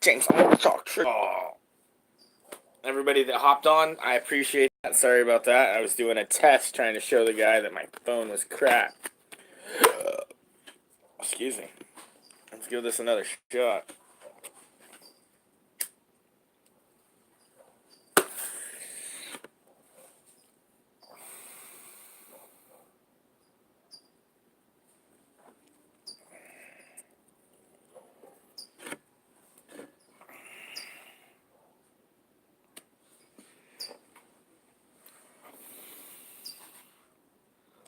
James Arnold talk shit. Oh. Everybody that hopped on, I appreciate that. Sorry about that. I was doing a test trying to show the guy that my phone was crap. Excuse me. Let's give this another shot.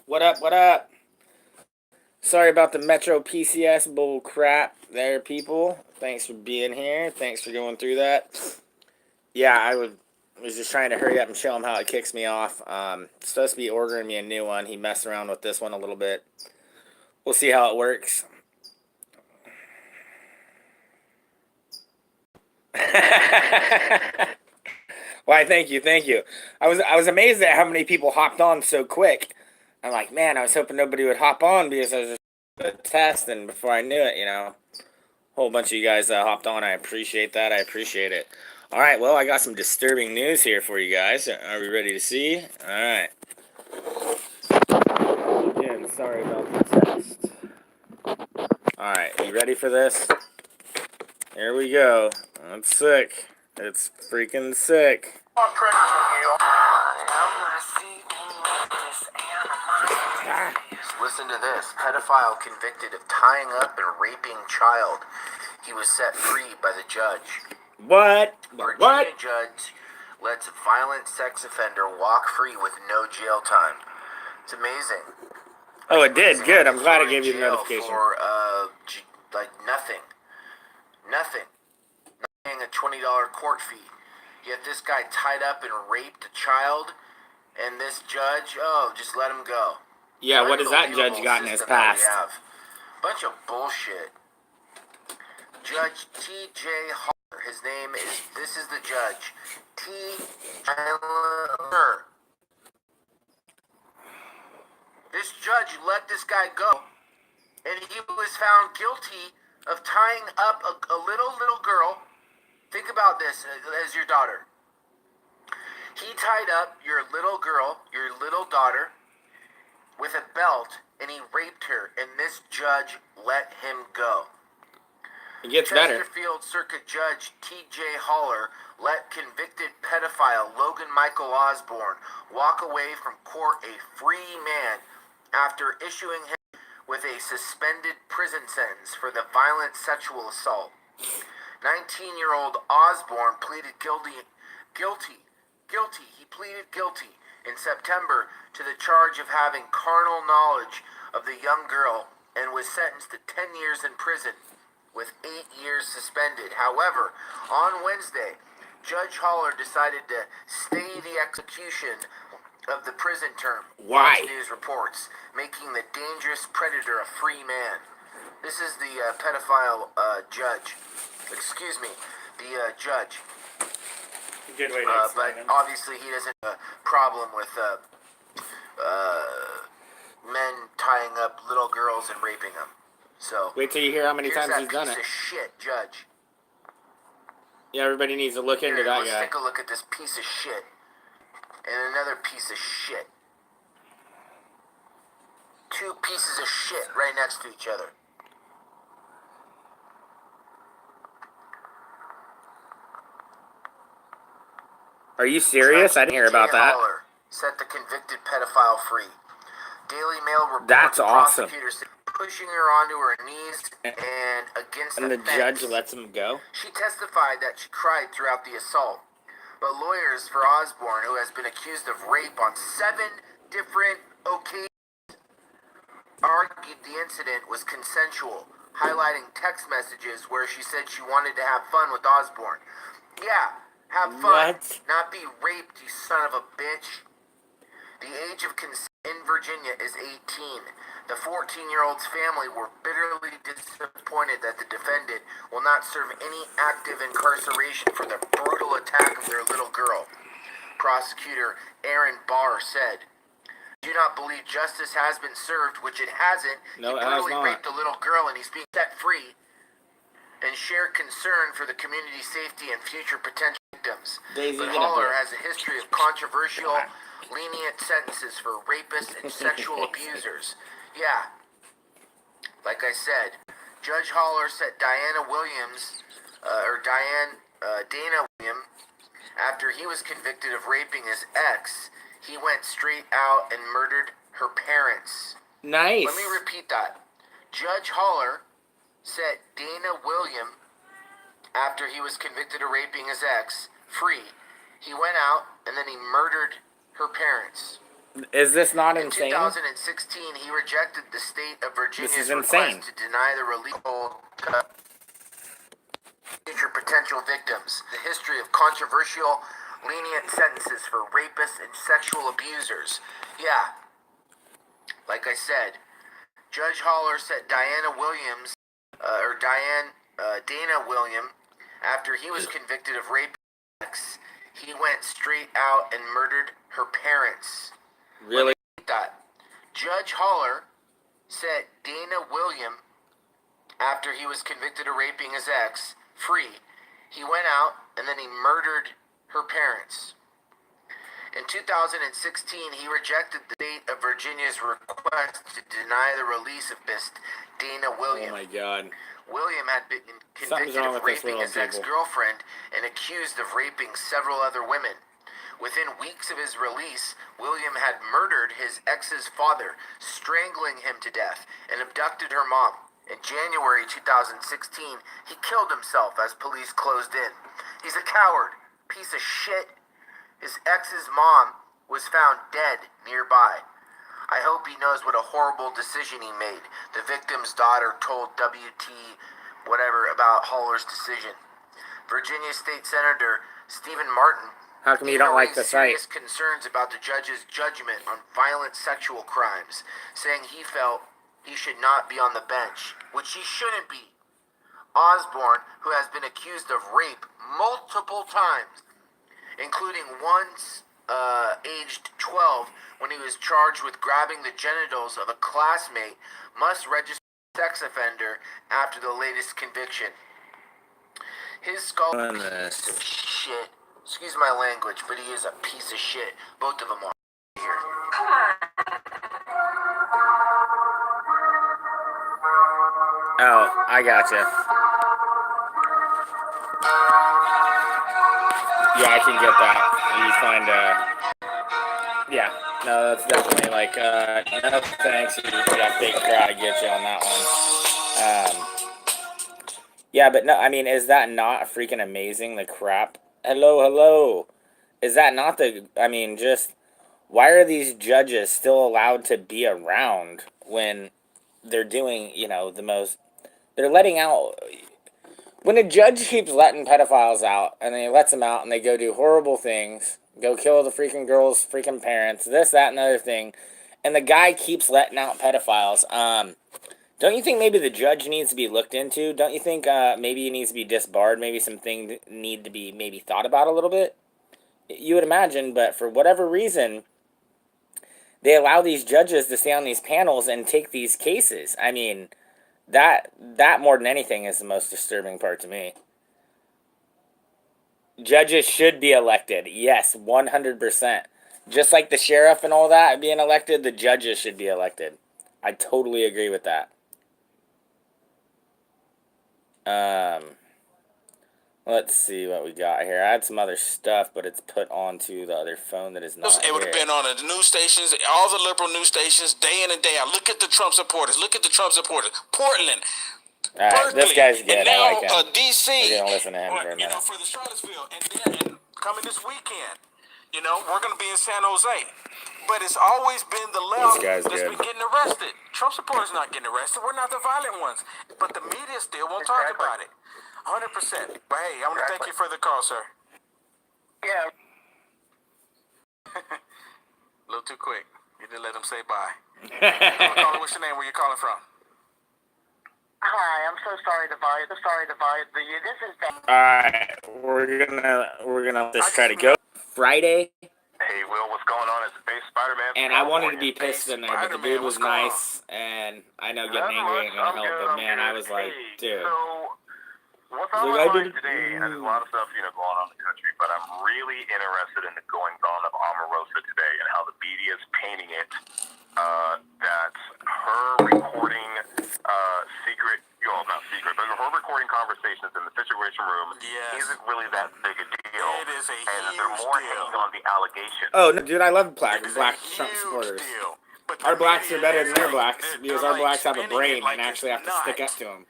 What up, what up? Sorry about the Metro PCS bull crap there, people. Thanks for being here. Thanks for going through that. Yeah, I was just trying to hurry up and show him how it kicks me off. Supposed to be ordering me a new one. He messed around with this one a little bit. We'll see how it works. Why, thank you, thank you. I was amazed at how many people hopped on so quick. I'm like, man, I was hoping nobody would hop on because I was just a test, and before I knew it, a whole bunch of you guys hopped on. I appreciate that. I appreciate it. All right, well, I got some disturbing news here for you guys. Are we ready to see? All right. Again, sorry about the test. All right, you ready for this? Here we go. That's sick. It's freaking sick. Listen to this. Pedophile convicted of tying up and raping child. He was set free by the judge. What? Virginia judge lets a violent sex offender walk free with no jail time. It's amazing. Oh, it did. Good. I'm glad I gave you the notification. For nothing. Not paying a $20 court fee. Yet this guy tied up and raped a child, and this judge, just let him go. Yeah, what has that judge got in his past? Bunch of bullshit. Judge T.J. Holler, his name is, this is the judge, T. Tyler. This judge let this guy go, and he was found guilty of tying up a little girl. Think about this as your daughter. He tied up your little girl, your little daughter, with a belt, and he raped her, and this judge let him go. It gets better. Chesterfield Circuit Judge T.J. Holler let convicted pedophile Logan Michael Osborne walk away from court a free man after issuing him with a suspended prison sentence for the violent sexual assault. 19-year-old Osborne pleaded guilty. He pleaded guilty in September to the charge of having carnal knowledge of the young girl and was sentenced to 10 years in prison with 8 years suspended. However, on Wednesday, Judge Holler decided to stay the execution of the prison term. Why? Fox News reports, making the dangerous predator a free man. This is the pedophile judge. Excuse me, the judge. Good way to but obviously he doesn't have a problem with men tying up little girls and raping them. So wait till you hear how many times he's done it. Piece of shit judge. Yeah, everybody needs to look into that let's guy. Take a look at this piece of shit. And another piece of shit. Two pieces of shit right next to each other. Are you serious? I didn't hear about that. Holler set the convicted pedophile free. Daily Mail reports that's awesome. Prosecutors pushing her onto her knees and against and the fence. Judge lets him go? She testified that she cried throughout the assault. But lawyers for Osborne, who has been accused of rape on 7 different occasions, argued the incident was consensual, highlighting text messages where she said she wanted to have fun with Osborne. Yeah, have fun, not be raped, you son of a bitch. The age of consent in Virginia is 18. The 14-year-old's family were bitterly disappointed that the defendant will not serve any active incarceration for the brutal attack of their little girl. Prosecutor Aaron Barr said, "Do not believe justice has been served," which it hasn't. No, he brutally raped a little girl and he's being set free. and shared concern for the community's safety and future potential victims. Daisy, But get up Haller here. has a history of controversial, lenient sentences for rapists and sexual abusers. Yeah, like I said, Judge Haller set Dana William, after he was convicted of raping his ex, he went straight out and murdered her parents. Nice. Let me repeat that. Judge Haller set Dana William, after he was convicted of raping his ex, free. He went out and then he murdered her parents. Is this not In insane? 2016, he rejected the state of Virginia's insane. request to deny the release to future potential victims. The history of controversial, lenient sentences for rapists and sexual abusers. Yeah, like I said, Judge Haller set Dana William, after he was convicted of rape, he went straight out and murdered her parents. Really? That Judge Haller set Dana William, after he was convicted of raping his ex, free. He went out and then he murdered her parents. In 2016, he rejected the state of Virginia's request to deny the release of Miss Dana William. Oh my God. William had been convicted of raping his ex-girlfriend and accused of raping several other women. Within weeks of his release, William had murdered his ex's father, strangling him to death, and abducted her mom. In January 2016, he killed himself as police closed in. He's a coward, piece of shit. His ex's mom was found dead nearby. I hope he knows what a horrible decision he made. The victim's daughter told WT whatever about Haller's decision. Virginia State Senator Stephen Martin, how come you don't like the site? Serious concerns about the judge's judgment on violent sexual crimes, saying he felt he should not be on the bench, which he shouldn't be. Osborne, who has been accused of rape multiple times, including once aged 12 when he was charged with grabbing the genitals of a classmate, must register as a sex offender after the latest conviction. His skull is a piece of shit. Excuse my language, but he is a piece of shit. Both of them are here. Come on. Oh, I gotcha. Yeah, I can get that. You find, yeah, no, that's definitely like, no thanks, you got fake crowd, I get you on that one. Yeah, but no, I mean, is that not freaking amazing, the crap? Hello. Is that not I mean, just, why are these judges still allowed to be around when they're doing, they're letting out, when a judge keeps letting pedophiles out, and then he lets them out, and they go do horrible things, go kill the freaking girl's freaking parents, this, that, and other thing, and the guy keeps letting out pedophiles, don't you think maybe the judge needs to be looked into? Don't you think maybe he needs to be disbarred? Maybe some things need to be maybe thought about a little bit? You would imagine, but for whatever reason, they allow these judges to stay on these panels and take these cases. I mean, that more than anything is the most disturbing part to me. Judges should be elected. Yes, 100%. Just like the sheriff and all that being elected, the judges should be elected. I totally agree with that. Let's see what we got here. I had some other stuff, but it's put onto the other phone that is not It would have been on the news stations, all the liberal news stations, day in and day out. Look at the Trump supporters. Portland. All right, Berkeley, this guy's good. And now, I like him. D.C. We're going to listen to him for a minute. For the Charlottesville. And coming this weekend, we're going to be in San Jose. But it's always been the left that's been getting arrested. Trump supporters not getting arrested. We're not the violent ones. But the media still won't talk about it. 100%. But hey, I want to thank you for the call, sir. Yeah. A little too quick. You didn't let him say bye. What's your name? Where you calling from? Hi, I'm so sorry to bother you. This is Ben. All right, we're gonna just try to go Friday. Hey, Will, what's going on? It's Space Spider-Man. And I wanted to be pissed in there, but the dude was nice, and I know getting angry ain't gonna help. But man, I was like, dude. So, What's on my mind today, and there's a lot of stuff, going on in the country, but I'm really interested in the goings-on of Omarosa today and how the media is painting it that her recording secret, not secret, but her recording conversations in the Situation Room isn't really that big a deal. It is a and huge they're more deal. hanging on the allegations. Oh, no, dude, I love black It is Trump a huge supporters. deal. But Our the blacks are media better is than their like- blacks they're because our like blacks have a spinning it brain like and actually it's have to stick not. up to them.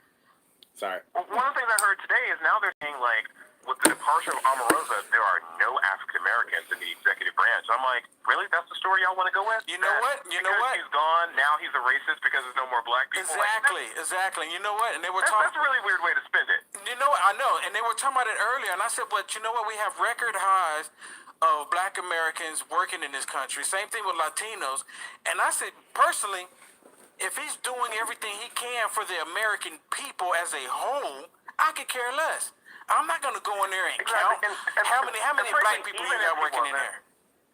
Sorry. Well, one of the things I heard today is now they're saying, like, with the departure of Omarosa, there are no African Americans in the executive branch. I'm like, really? That's the story y'all want to go with? You know what? You know because what? He's gone. Now he's a racist because there's no more black people. Exactly. You know what? And they were That's talking. a really weird way to spend it. You know what? I know. And they were talking about it earlier. And I said, but you know what? We have record highs of black Americans working in this country. Same thing with Latinos. And I said, personally, if he's doing everything he can for the American people as a whole, I could care less. I'm not going to go in there and Exactly. count And how many frankly, black people you even got if he working in wasn't- there.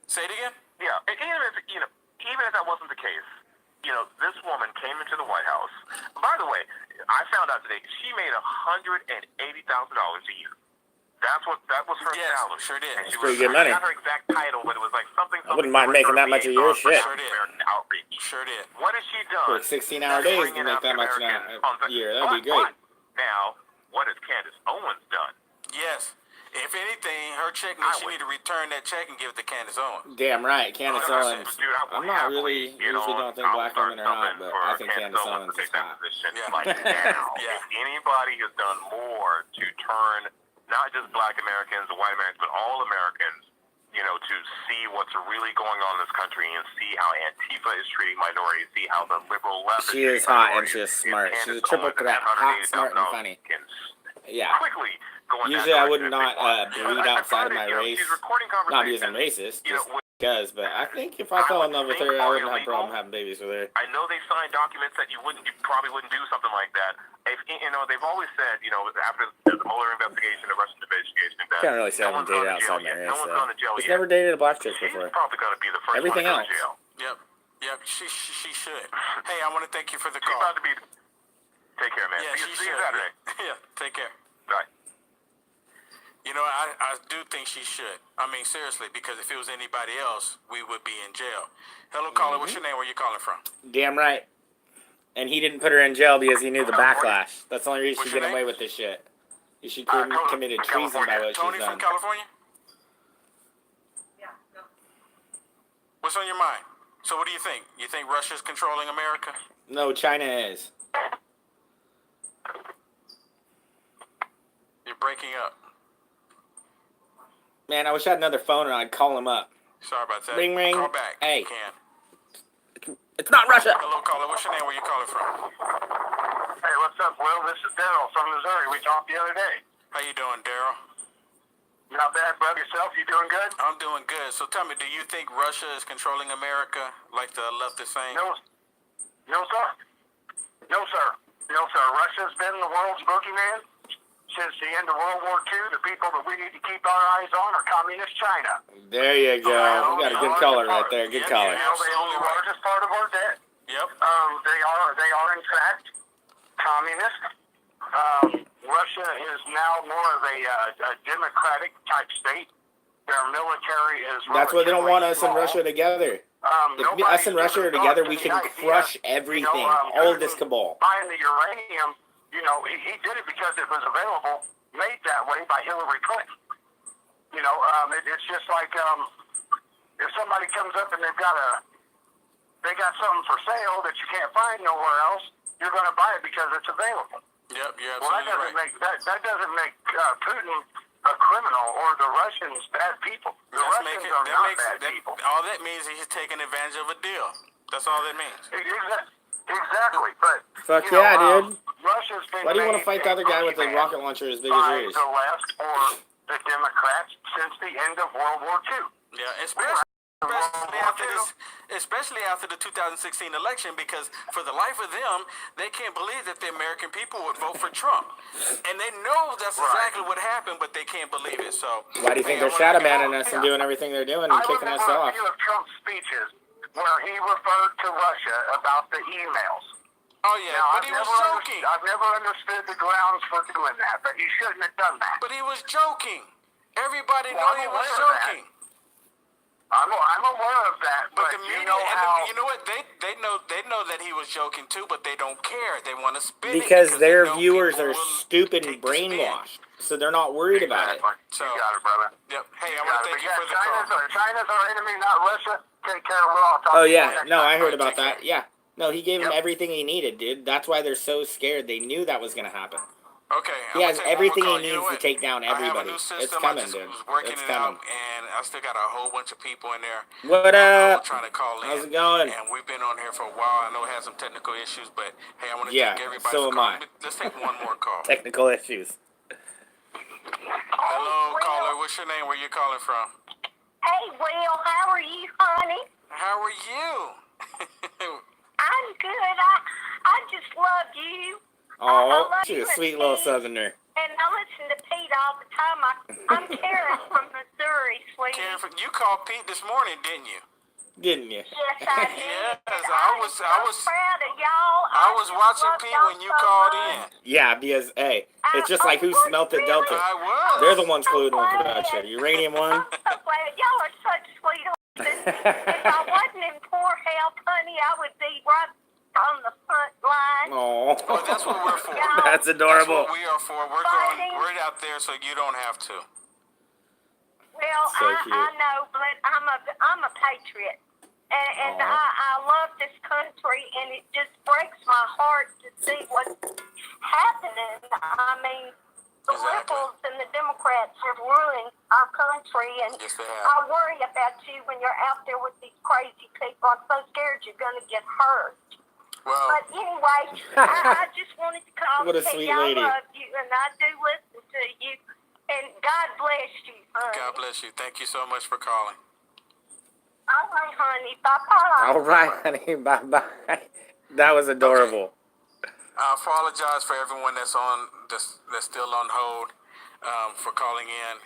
Say it again. Yeah, and even if that wasn't the case, this woman came into the White House. By the way, I found out today she made $180,000 a year. That was her Yes, salary. sure did. And she That's pretty good money. Not her exact title, but it was like something. I wouldn't mind making that much a year. Shit. Sure did. Outreach. Sure did. What has she done? Work 16-hour days to make that much a year. That'd be great. Now, what has Candace Owens done? Yes. If anything, her check she need to return that check and give it to Candace Owens. Damn right, Candace Owens. Dude, I'm not really usually don't think black women are hot, but I think Candace Owens is hot. Yeah. Like now, Yeah. if anybody has done more to turn not just black Americans, white Americans, but all Americans, to see what's really going on in this country and see how Antifa is treating minorities, see how the liberal left She is hot and she's smart. She's a triple threat, hot, smart, and funny. Yeah. Quickly going Usually I would that not direction. breed I outside find of my it, race. she's recording Not because I'm conversations, racist, just because. But I think if I fell in love with her, I wouldn't have a problem having babies with her. I know they signed documents that you probably wouldn't do something like that. If, they've always said, after the Mueller investigation, the Russian investigation, that Can't really say I no haven't one's dated gone to jail outside my yet. race. No one's gone to jail She's yet. never dated a black chick She's before. probably going to be the first Everything one to else. go to jail. Yep. She should. Hey, I want to thank you for the She's call. about to be. Take care, man. Yeah, she See you should. Saturday. Yeah, take care. Bye. I do think she should. I mean, seriously, because if it was anybody else, we would be in jail. Hello, caller. What's your name? Where you calling from? Damn right. And he didn't put her in jail because he knew the backlash. That's the only reason What's she's your getting away name? with this shit. She Tony committed from treason by what Tony she's from done. California? What's on your mind? So what do you think? You think Russia's controlling America? No, China is. You're breaking up. Man, I wish I had another phone and I'd call him up. Sorry about that. Ring, ring. Call back. Hey. If you can. It's not Russia. Hello, caller. What's your name? Where you calling from? Hey, what's up, Will? This is Daryl from Missouri. We talked the other day. How you doing, Daryl? Not bad, bud. Yourself? You doing good? I'm doing good. So tell me, do you think Russia is controlling America like the left is saying? No, sir. No, sir. No, sir. Russia's been the world's boogeyman since the end of World War II. The people that we need to keep our eyes on are communist China. There you go. We got a good caller right there. Good caller. They own the largest part of our debt. Yep. They are in fact communist. Russia is now more of a democratic type state. Their military is. That's why they don't want us and small. Russia together. If us and Russia are together, we can crush everything. All of this cabal. Buying the uranium, he did it because it was available, made that way by Hillary Clinton. It's just like if somebody comes up and they got something for sale that you can't find nowhere else, you're going to buy it because it's available. Yep, you're Well, absolutely right. that doesn't make Putin a criminal or the Russians bad people. The Russians are not bad people. All that means is he's taking advantage of a deal. That's all that means. Exactly, but Fuck yeah, dude. Russia's been Why do you want to made fight the other guy with the boogeyman rocket launcher as big as by yours? the left or the Democrats since the end of World War II. Yeah, especially after the 2016 election, because for the life of them, they can't believe that the American people would vote for Trump, and they know that's exactly what happened, but they can't believe it. So Why do you think they're shadow banning us and doing everything they're doing and kicking us off? I remember a few of Trump's speeches where he referred to Russia about the emails. Oh yeah, Now, but he was joking. I've never understood the grounds for doing that, but he shouldn't have done that. But he was joking. Everybody Well, knew I'm he was aware of that. joking. I'm aware of that, But but the media, you know how... you know what? They know that he was joking too, but they don't care. They want to spin it Because they their know viewers people are will stupid take and the spin. brainwashed, so they're not worried about it. So, you got it, brother. Yep. Hey, I want to thank you for the call. China's our enemy, not Russia. Take care. We'll all talk Oh to you yeah, next no, time. I heard Alright, about take that. Yeah, no, he gave him Yep. everything he needed, dude. That's why they're so scared. They knew that was gonna happen. Okay, He I'm has gonna take everything one more he call. You know needs to what? take down I have a everybody. new system. It's coming, I just dude. was working It's it coming. out, and I still got a whole bunch of people in there. What up? Trying to call in. How's it going? And we've been on here for a while. I know it has some technical issues, but hey, I want to Yeah, thank everybody so for am calling. I. Let's take one more call. Technical issues. Hello, caller. What's your name? Where you calling from? Hey, Will, how are you, honey? How are you? I'm good. I just love you. Oh, love she's you a and sweet little Pete. southerner. And I listen to Pete all the time. I'm Karen from Missouri, sweetie. Karen, you called Pete this morning, didn't you? Didn't you? Yes, I did. Yes, And I I'm was- so I was- proud of y'all. I was just watching love Pete y'all when you so called much. in. Yeah, because hey, it's just like who what, smelt it, really? dealt it. I was. They're the ones I'm so polluting the glad. production. Uranium one. I'm so glad. Y'all are such sweethearts. If I wasn't in poor health, honey, I would be right on the front line. Oh, Well, that's what we're for. Y'all- that's That's adorable. what we are for. We're Fighting. going. We're out there so you don't have to. Well, So I cute. know, but I'm a patriot, and I love this country, and it just breaks my heart to see what's happening. I mean, the Exactly. liberals and the Democrats have ruined our country, and Yes, they have. I worry about you when you're out there with these crazy people. I'm so scared you're going to get hurt. Well, But anyway, I just wanted to call What a and say sweet I lady. love you, and I do listen to you. And God bless you, honey. God bless you. Thank you so much for calling. All right, honey. Bye-bye. All right, honey. Bye bye. That was adorable. I apologize for everyone that's still on hold for calling in.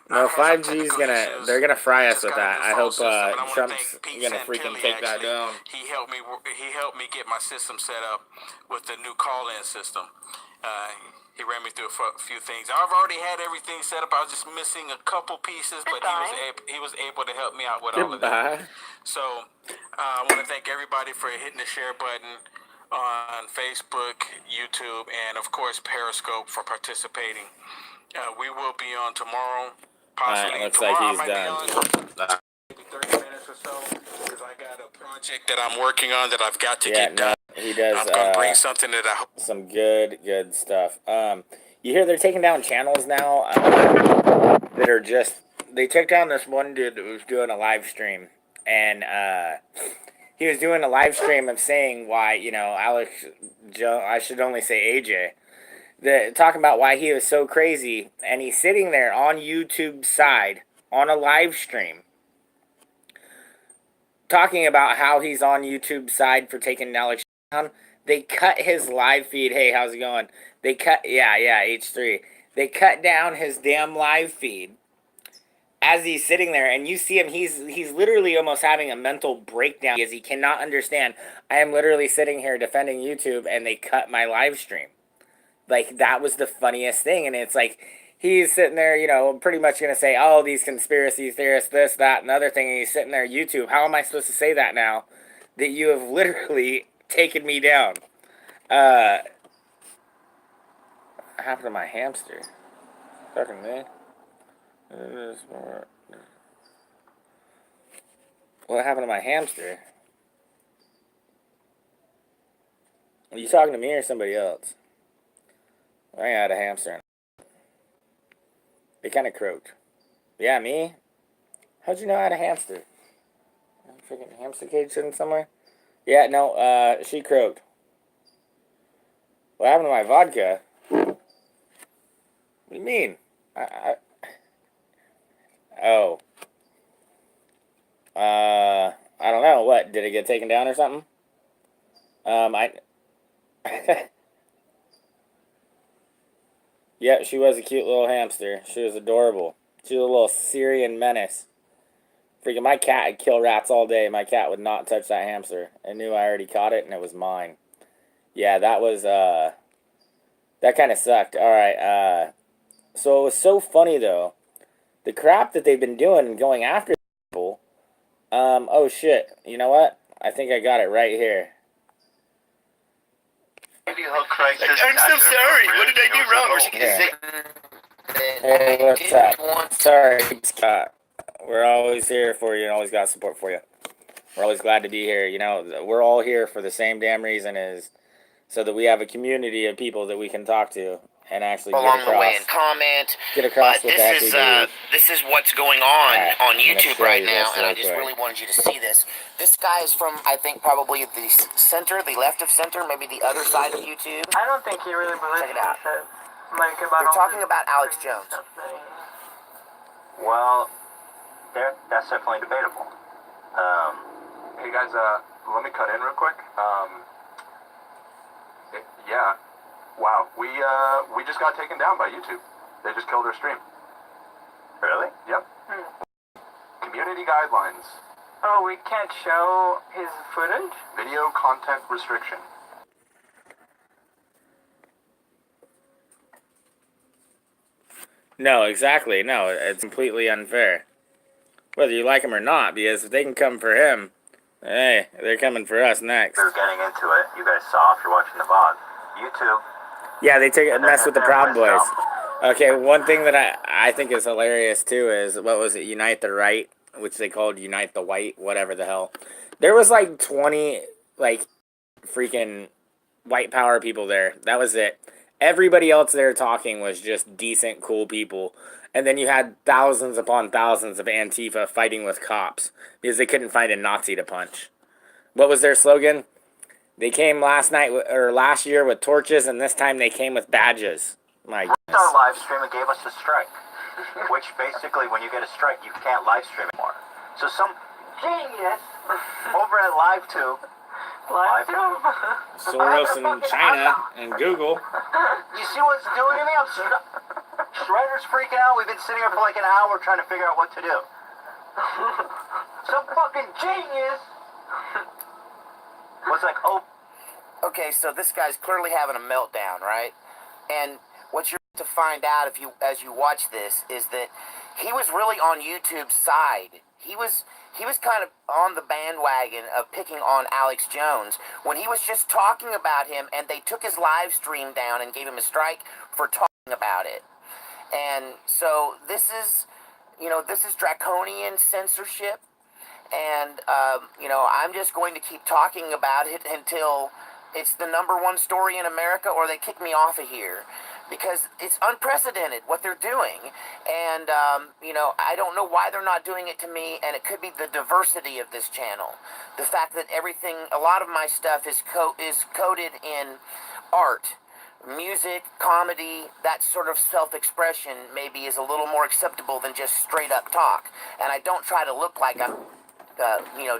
No, I had some 5G's technical issues. they're gonna fry us Just with got a that. new I phone hope system, and I wanna Trump's thank Pete gonna freaking Santilli, take that actually. down. He helped me get my system set up with the new call-in system. He ran me through a few things. I've already had everything set up. I was just missing a couple pieces, but he was able to help me out with all of that. Goodbye. So I want to thank everybody for hitting the share button on Facebook, YouTube, and of course Periscope for participating. We will be on tomorrow. Possibly looks like tomorrow he's I might done. be on maybe 30 minutes or so because I got a project that I'm working on that I've got to Yeah, get done. no, he does I'm gonna bring something that I hope. some good stuff. You hear they're taking down channels now that are just. They took down this one dude that was doing a live stream, and he was doing a live stream of saying why, Alex Jones, I should only say AJ, talking about why he was so crazy, and he's sitting there on YouTube's side on a live stream talking about how he's on YouTube's side for taking Alex down. They cut his live feed. Hey, how's it going? They cut, H3. They cut down his damn live feed as he's sitting there, and you see him, he's literally almost having a mental breakdown because he cannot understand. I am literally sitting here defending YouTube, and they cut my live stream. Like, that was the funniest thing, and it's like, he's sitting there, pretty much going to say, oh, these conspiracy theorists, this, that, and the other thing, and he's sitting there, YouTube, how am I supposed to say that now that you have literally taken me down? What happened to my hamster? Talking to me? What happened to my hamster? Are you talking to me or somebody else? I had a hamster. It kind of croaked. Yeah, me? How'd you know I had a hamster? Freaking hamster cage sitting somewhere? Yeah, no, she croaked. What happened to my vodka? What do you mean? I don't know. What? Did it get taken down or something? Yeah, she was a cute little hamster. She was adorable. She was a little Syrian menace. Freaking, my cat would kill rats all day. My cat would not touch that hamster. I knew I already caught it, and it was mine. Yeah, that was that kind of sucked. All right. So it was so funny though. The crap that they've been doing and going after people. Oh shit. You know what? I think I got it right here. I'm so sorry. What did I do wrong? Hey, what's up? Sorry, Scott. We're always here for you and always got support for you. We're always glad to be here. You know, we're all here for the same damn reason, is so that we have a community of people that we can talk to and actually along the way and comment. Get across but this is what's going on YouTube right now, and I just really wanted you to see this. This guy is from, I think, probably the center, the left of center, maybe the other side of YouTube. I don't think he really believes Check it out. Like about They're talking about Alex Jones. Well, that's definitely debatable. Hey guys, let me cut in real quick. Yeah. Wow, we just got taken down by YouTube. They just killed our stream. Really? Yep. Community guidelines. Oh, we can't show his footage? Video content restriction. No, exactly. No, it's completely unfair. Whether you like him or not, because if they can come for him, hey, they're coming for us next. They're getting into it. You guys saw if you're watching the VOD. YouTube. Yeah, they take it and mess with the Proud Boys. Okay, one thing that I think is hilarious too is, what was it, Unite the Right, which they called Unite the White, whatever the hell. There was like 20 like freaking white power people there. That was it. Everybody else there talking was just decent, cool people. And then you had thousands upon thousands of Antifa fighting with cops because they couldn't find a Nazi to punch. What was their slogan? They came last year with torches, and this time they came with badges. My goodness. Our live stream and gave us a strike, which basically, when you get a strike, you can't live stream anymore. So some genius over at LiveTube. Soros in China and Google. You see what it's doing to me? Shredder's freaking out. We've been sitting here for like an hour trying to figure out what to do. Some fucking genius was like, oh. Okay, so this guy's clearly having a meltdown, right? And what you're to find out as you watch this is that he was really on YouTube's side. He was kind of on the bandwagon of picking on Alex Jones when he was just talking about him, and they took his live stream down and gave him a strike for talking about it. And so this is draconian censorship. And, I'm just going to keep talking about it until it's the #1 story in America or they kick me off of here. Because it's unprecedented what they're doing. And, I don't know why they're not doing it to me. And it could be the diversity of this channel. The fact that a lot of my stuff is coded in art, music, comedy, that sort of self-expression maybe is a little more acceptable than just straight up talk. And I don't try to look like I'm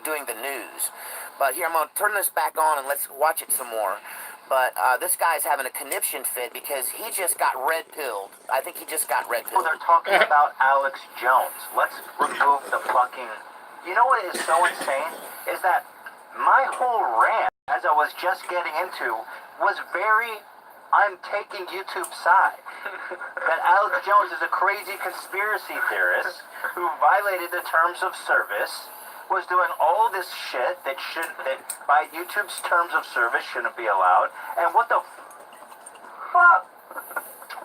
doing the news. But here, I'm going to turn this back on and let's watch it some more. But this guy's having a conniption fit because he just got red-pilled. I think he just got red-pilled. Well, they're talking about Alex Jones. Let's remove the fucking... You know what is so insane? Is that my whole rant, as I was just getting into, was very... I'm taking YouTube's side. That Alex Jones is a crazy conspiracy theorist who violated the terms of service, was doing all this shit that by YouTube's terms of service shouldn't be allowed. And what the fuck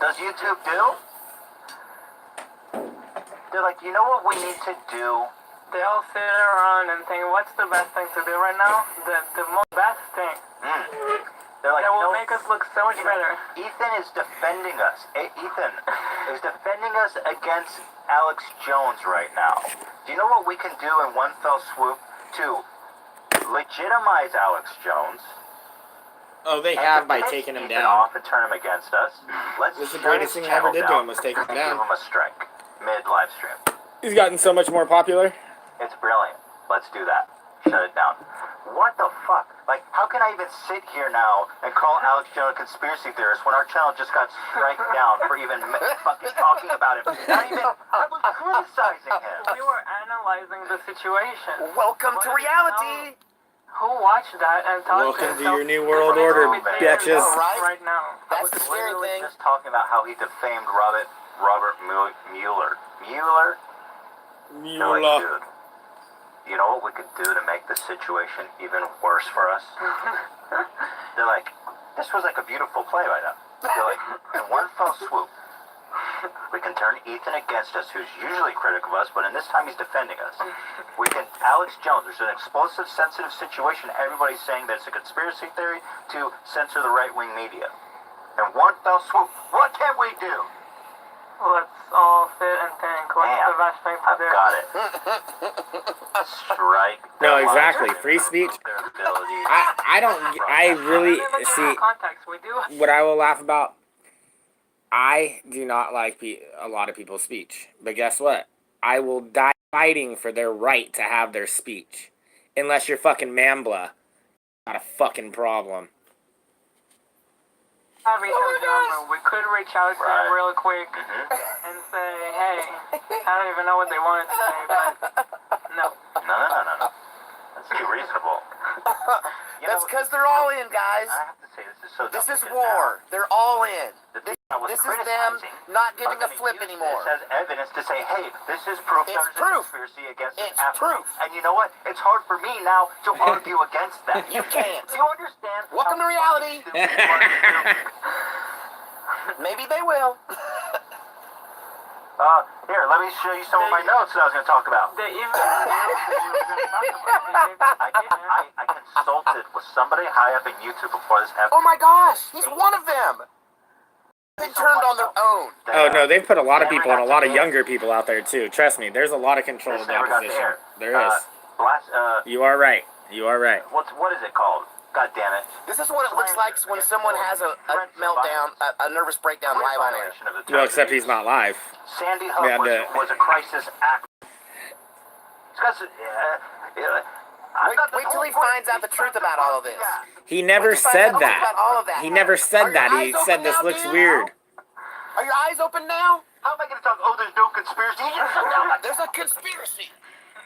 does YouTube do? They're like, you know what we need to do? They all sit around and think, what's the best thing to do right now? The most best thing. They're like, that will make us look so much better. Ethan is defending us. Ethan is defending us against Alex Jones right now. Do you know what we can do in one fell swoop to legitimize Alex Jones? Oh, they have by taking him Ethan down. off and turn him against us. Let's This is the shut greatest his thing I ever channel did to down him was take him and down. Give him a strike mid-live stream. He's gotten so much more popular. It's brilliant. Let's do that. Shut it down. What the fuck? Like, how can I even sit here now and call Alex Jones a conspiracy theorist when our channel just got striked down for even fucking talking about him? I was criticizing him. We were analyzing the situation. Welcome to reality. Who watched that and thought Welcome to themselves, your new world "This order, makes me feel bitches." good Right? right now." That's I the was scary literally thing. just talking about how he defamed Robert Mueller. They're like, dude, you know what we could do to make this situation even worse for us? They're like, this was like a beautiful play right now. They're like, in one fell swoop, we can turn Ethan against us, who's usually critical of us, but in this time he's defending us. We can, Alex Jones, there's an explosive, sensitive situation. Everybody's saying that it's a conspiracy theory to censor the right-wing media. In one fell swoop, what can we do? Let's all sit and think. What's Damn, the best thing to I've do? got it. Strike. No, their exactly. lives, Free speech. their abilities. I really Even in see that context, we do. what I will laugh about. I do not like a lot of people's speech, but guess what? I will die fighting for their right to have their speech, unless you're fucking Mambla. Not a fucking problem. Reach out, we could reach out to them real quick and say, hey, I don't even know what they wanted to say, but no. No. That's too reasonable. That's because they're all in, guys. I have to say, this is so This dumb is because war. They're all in. now, the thing I was This is them criticizing not are giving a gonna flip use anymore. This as evidence to say, hey, this is proof It's there's proof. a conspiracy against It's us. proof. And you know what? It's hard for me now to argue against that. You can't. Do you understand? Welcome to how reality. fucking stupid you are? Maybe they will. Here, let me show you some of my notes that I was going to talk about. They even I consulted with somebody high up in YouTube before this happened. Oh my gosh, he's one of them. They turned on their own. Oh no, they've put a lot of people and a lot of younger people out there too. Trust me, there's a lot of control This of the never got to opposition. air. There is. You are right. You are right. What is it called? God damn it. This is what it looks like when someone has a meltdown, a nervous breakdown live on air. Well, except he's not live. Sandy Hook We had was a crisis act. Because, Wait till he finds out the truth about all of this. He never Wait till he said finds out that. about all of that. He never said Are your that. He eyes said open this now, looks dude? weird. Are your eyes open now? How am I going to talk? Oh, there's no conspiracy. You just shut down. There's a conspiracy.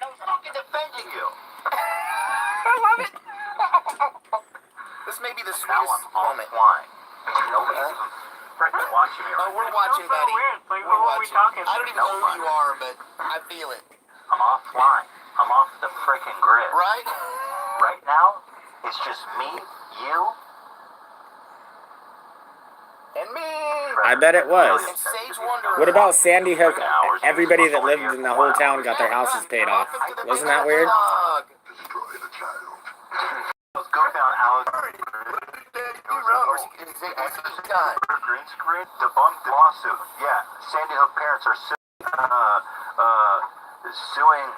I was fucking defending you. I love it. This may be the Now sweetest I'm moment. offline. Nobody's even freaking watching me Oh, right we're now. watching, so buddy. weird. Like, We're what were we watching. talking I don't even know who you are, but I feel it. I'm offline. I'm off the freaking grid. Right? Right now, it's just me, you, And me. I bet it was. And Sage Wonder. What about Sandy Hook? Everybody that lived in the whole town got their houses paid off. Wasn't that weird? Let's go down, Alex. Green screen, debunked lawsuit. Yeah, Sandy Hook parents are suing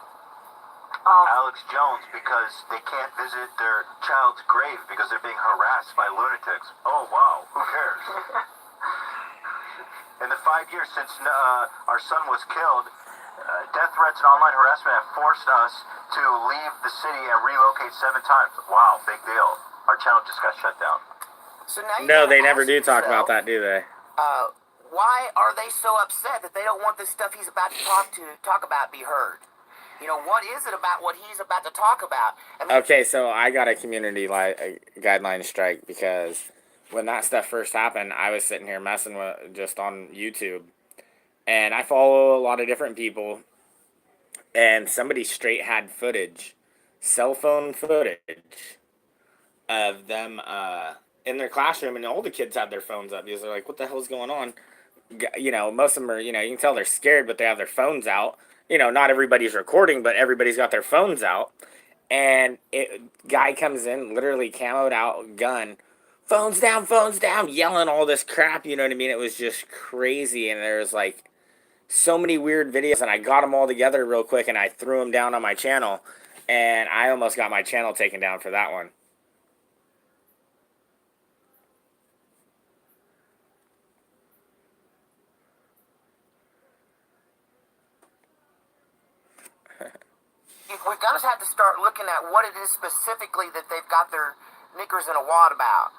Alex Jones because they can't visit their child's grave because they're being harassed by lunatics. Oh, wow. Who cares? In the 5 years since our son was killed, death threats and online harassment have forced us to leave the city and relocate 7 times. Wow, big deal. Our channel just got shut down. So now you No, gotta they never ask do talk yourself, about that, do they? Why are they so upset that they don't want this stuff he's about to talk about be heard? You know, what is it about what he's about to talk about? I mean, Okay, so I got a community guideline strike because when that stuff first happened, I was sitting here messing with just on YouTube, and I follow a lot of different people, and somebody straight had footage, cell phone footage, of them in their classroom, and all the kids had their phones up because they're like, "What the hell's going on?" You know, most of them are, you know, you can tell they're scared, but they have their phones out. You know, not everybody's recording, but everybody's got their phones out. And guy comes in, literally camoed out, gun, phones down, yelling all this crap, you know what I mean? It was just crazy, and there was, like, so many weird videos, and I got them all together real quick, and I threw them down on my channel, and I almost got my channel taken down for that one. we're going to have to start looking at what it is specifically that they've got their knickers in a wad about.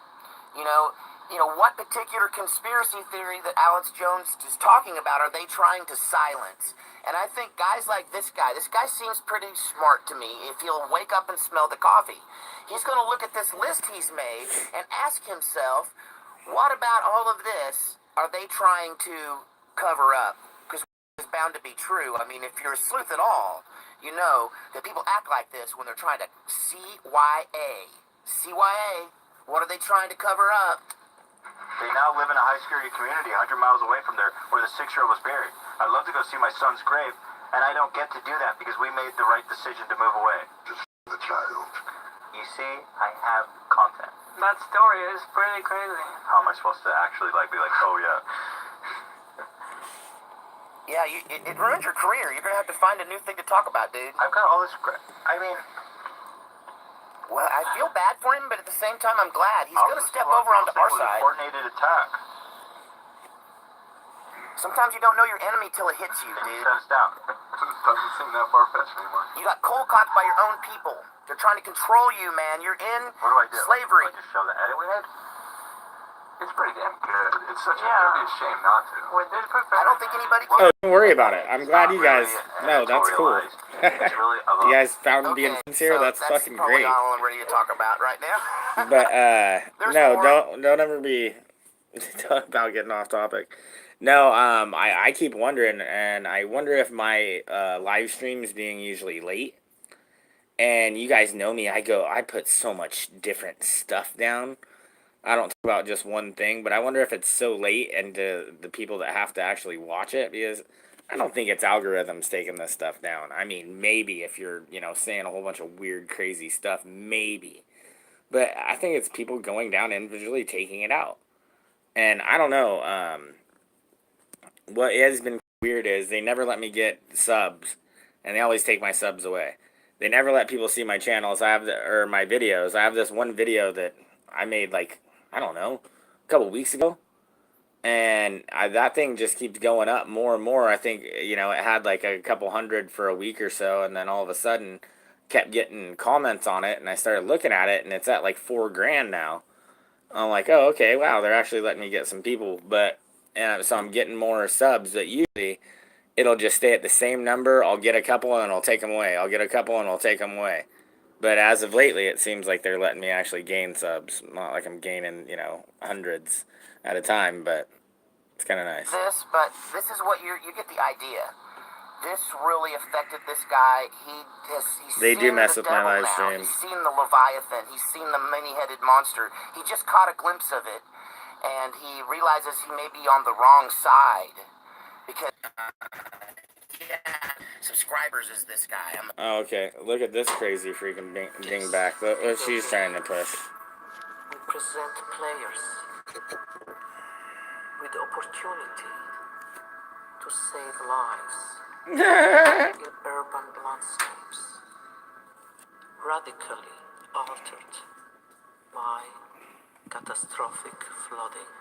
You know, what particular conspiracy theory that Alex Jones is talking about are they trying to silence? And I think guys like this guy seems pretty smart to me if he'll wake up and smell the coffee. He's going to look at this list he's made and ask himself, what about all of this are they trying to cover up? Because it's bound to be true. I mean, if you're a sleuth at all, you know that people act like this when they're trying to CYA. CYA, what are they trying to cover up? They now live in a high-security community 100 miles away from there where the 6-year-old was buried. I'd love to go see my son's grave, and I don't get to do that because we made the right decision to move away. Just the child. You see, I have content. That story is pretty crazy. How am I supposed to actually be like, oh yeah? Yeah, it ruins your career. You're going to have to find a new thing to talk about, dude. I've got all this. Well, I feel bad for him, but at the same time, I'm glad. He's going to step over onto our side. Coordinated attack. Sometimes you don't know your enemy till it hits you, dude. Shut us down. Doesn't seem that far-fetched anymore. You got cold-cocked by your own people. They're trying to control you, man. You're in What do I do? slavery. Do I just show the edit we made? It's pretty damn good. It's such a it'd be a shame not to. We did prepare. I don't think anybody Oh, can. don't worry about it. I'm glad you guys. No, that's cool. It's really You guys found the sincere. so That's fucking probably great. all I'm ready to talk about right now. But There's no, more. don't ever be talk about getting off topic. No, I keep wondering, and I wonder if my live stream is being usually late. And you guys know me. I put so much different stuff down. I don't talk about just one thing, but I wonder if it's so late and to the people that have to actually watch it, because I don't think it's algorithms taking this stuff down. I mean, maybe if you're, saying a whole bunch of weird, crazy stuff, maybe. But I think it's people going down individually taking it out. And I don't know. What has been weird is they never let me get subs, and they always take my subs away. They never let people see my channels. Or my videos. I have this one video that I made I don't know, a couple weeks ago. And that thing just keeps going up more and more. I think, it had a couple hundred for a week or so. And then all of a sudden kept getting comments on it. And I started looking at it and it's at $4,000 now. I'm like, oh, okay, wow, they're actually letting me get some people. So I'm getting more subs, but usually it'll just stay at the same number. I'll get a couple and I'll take them away. I'll get a couple and I'll take them away. But as of lately, it seems like they're letting me actually gain subs. Not like I'm gaining, hundreds at a time, but it's kind of nice. This is what you get the idea. This really affected this guy. They do mess with my live now. stream. He's seen the Leviathan. He's seen the many-headed monster. He just caught a glimpse of it, and he realizes he may be on the wrong side because subscribers is this guy. Oh, okay. Look at this crazy freaking dingback. Look what she's trying to push. We present players with the opportunity to save lives in urban landscapes radically altered by catastrophic flooding.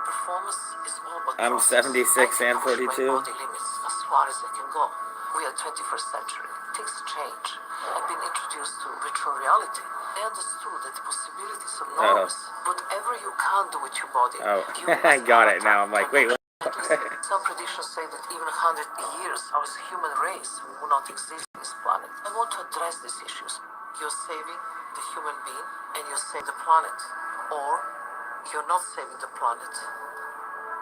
Performance is all but I'm 76 and 42. body limits as far as I can go. We are 21st century. Things change. I've been introduced to virtual reality. I understood that the possibilities are enormous. Whatever you can do with your body, you I got it now. I'm like, wait, what? Some predictions say that even 100 years, our human race will not exist on this planet. I want to address these issues. You're saving the human being and you're saving the planet. Or you're not saving the planet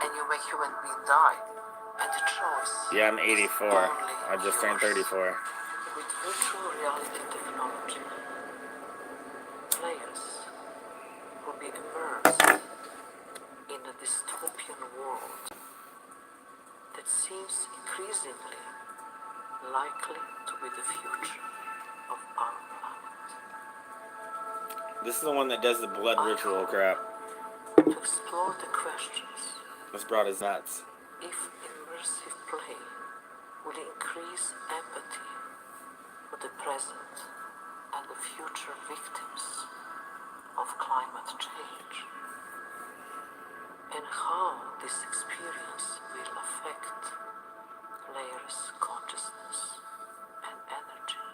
and you make human being die. And the choice. Yeah, I'm 84. I just turned 34. With virtual reality technology, players will be immersed in a dystopian world that seems increasingly likely to be the future of our planet. This is the one that does the blood ritual crap. To explore the questions This brought his nuts. if immersive play will increase empathy for the present and the future victims of climate change, and how this experience will affect players' consciousness and energy.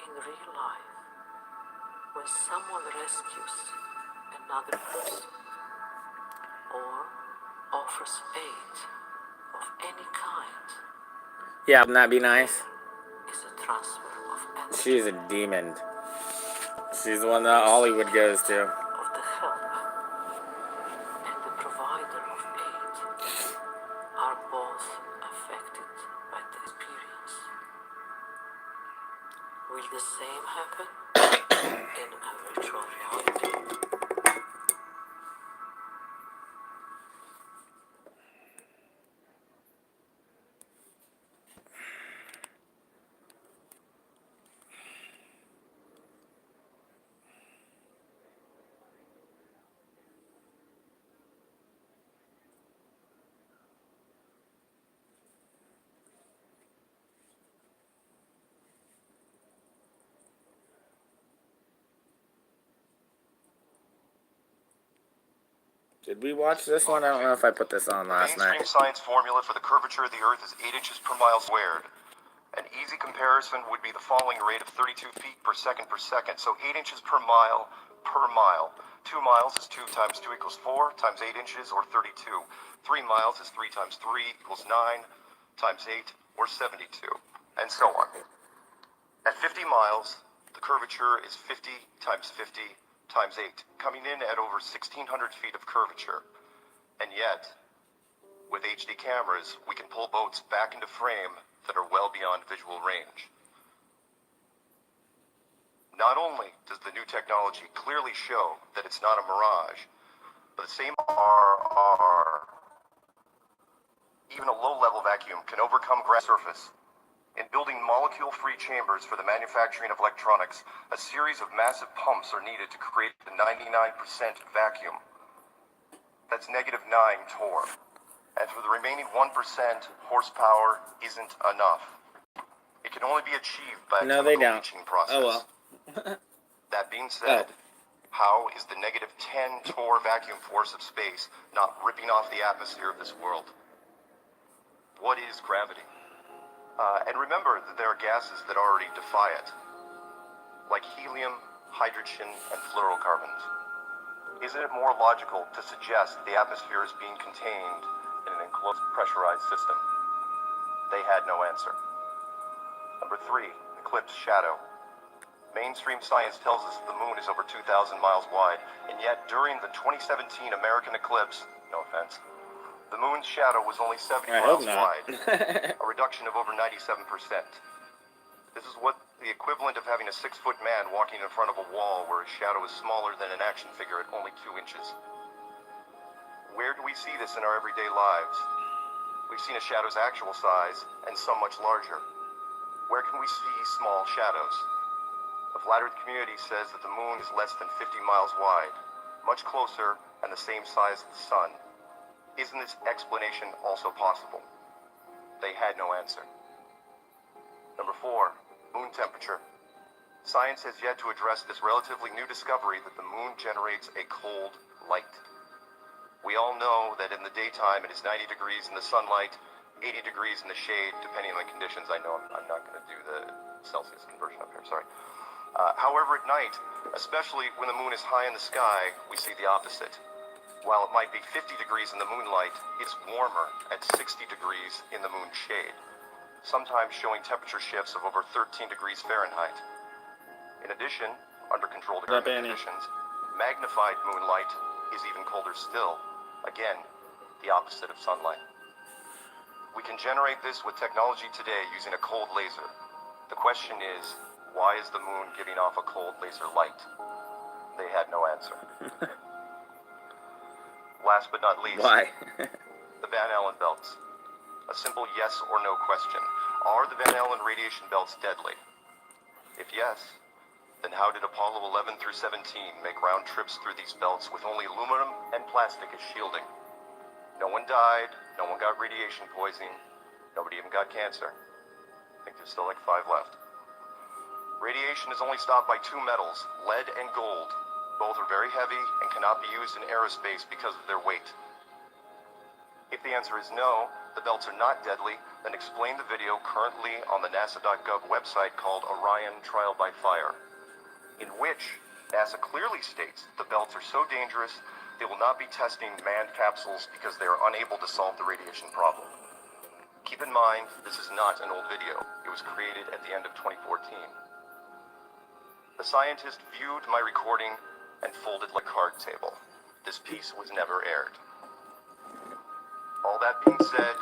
In real life, when someone rescues another person or offers aid of any kind, Yeah, wouldn't that be nice? is a transfer of energy. She's a demon. She's the one that Hollywood goes to. Of the help and the provider of aid are both affected by the experience. Will the same happen in a virtual reality? Did we watch this one? I don't know if I put this on last Mainstream night. science formula for the curvature of the Earth is 8 inches per mile squared. An easy comparison would be the following rate of 32 feet per second per second. So 8 inches per mile per mile. 2 miles is 2 times 2 equals 4 times 8 inches or 32. 3 miles is 3 times 3 equals 9 times 8 or 72. And so on. At 50 miles, the curvature is 50 times 50 times 8, coming in at over 1,600 feet of curvature. And yet, with HD cameras, we can pull boats back into frame that are well beyond visual range. Not only does the new technology clearly show that it's not a mirage, but the same RR, even a low-level vacuum, can overcome grass surface. In building molecule-free chambers for the manufacturing of electronics, a series of massive pumps are needed to create the 99% vacuum. That's -9 torr. And for the remaining 1%, horsepower isn't enough. It can only be achieved by a No, they chemical don't. leaching process. Oh well. That being said, how is the -10 torr vacuum force of space not ripping off the atmosphere of this world? What is gravity? And remember that there are gases that already defy it, like helium, hydrogen, and fluorocarbons. Isn't it more logical to suggest the atmosphere is being contained in an enclosed pressurized system? They had no answer. Number 3, eclipse shadow. Mainstream science tells us the moon is over 2,000 miles wide, and yet during the 2017 American eclipse, no offense, the moon's shadow was only 70 I hope miles not. wide, a reduction of over 97%. This is what the equivalent of having a 6-foot man walking in front of a wall where his shadow is smaller than an action figure at only 2 inches. Where do we see this in our everyday lives? We've seen a shadow's actual size and some much larger. Where can we see small shadows? The Flat Earth community says that the moon is less than 50 miles wide, much closer and the same size as the sun. Isn't this explanation also possible? They had no answer. Number 4, moon temperature. Science has yet to address this relatively new discovery that the moon generates a cold light. We all know that in the daytime it is 90 degrees in the sunlight, 80 degrees in the shade, depending on the conditions. I know I'm not going to do the Celsius conversion up here, sorry. However, at night, especially when the moon is high in the sky, we see the opposite. While it might be 50 degrees in the moonlight, it's warmer at 60 degrees in the moon's shade, sometimes showing temperature shifts of over 13 degrees Fahrenheit. In addition, under controlled environment conditions, magnified moonlight is even colder still. Again, the opposite of sunlight. We can generate this with technology today using a cold laser. The question is, why is the moon giving off a cold laser light? They had no answer. Last but not least, Why? the Van Allen belts. A simple yes or no question. Are the Van Allen radiation belts deadly? If yes, then how did Apollo 11 through 17 make round trips through these belts with only aluminum and plastic as shielding? No one died, no one got radiation poisoning, nobody even got cancer. I think there's still like 5 left. Radiation is only stopped by 2 metals, lead and gold. Both are very heavy and cannot be used in aerospace because of their weight. If the answer is no, the belts are not deadly, then explain the video currently on the NASA.gov website called Orion Trial by Fire, in which NASA clearly states the belts are so dangerous they will not be testing manned capsules because they are unable to solve the radiation problem. Keep in mind, this is not an old video. It was created at the end of 2014. The scientist viewed my recording and folded like a card table. This piece was never aired. All that being said,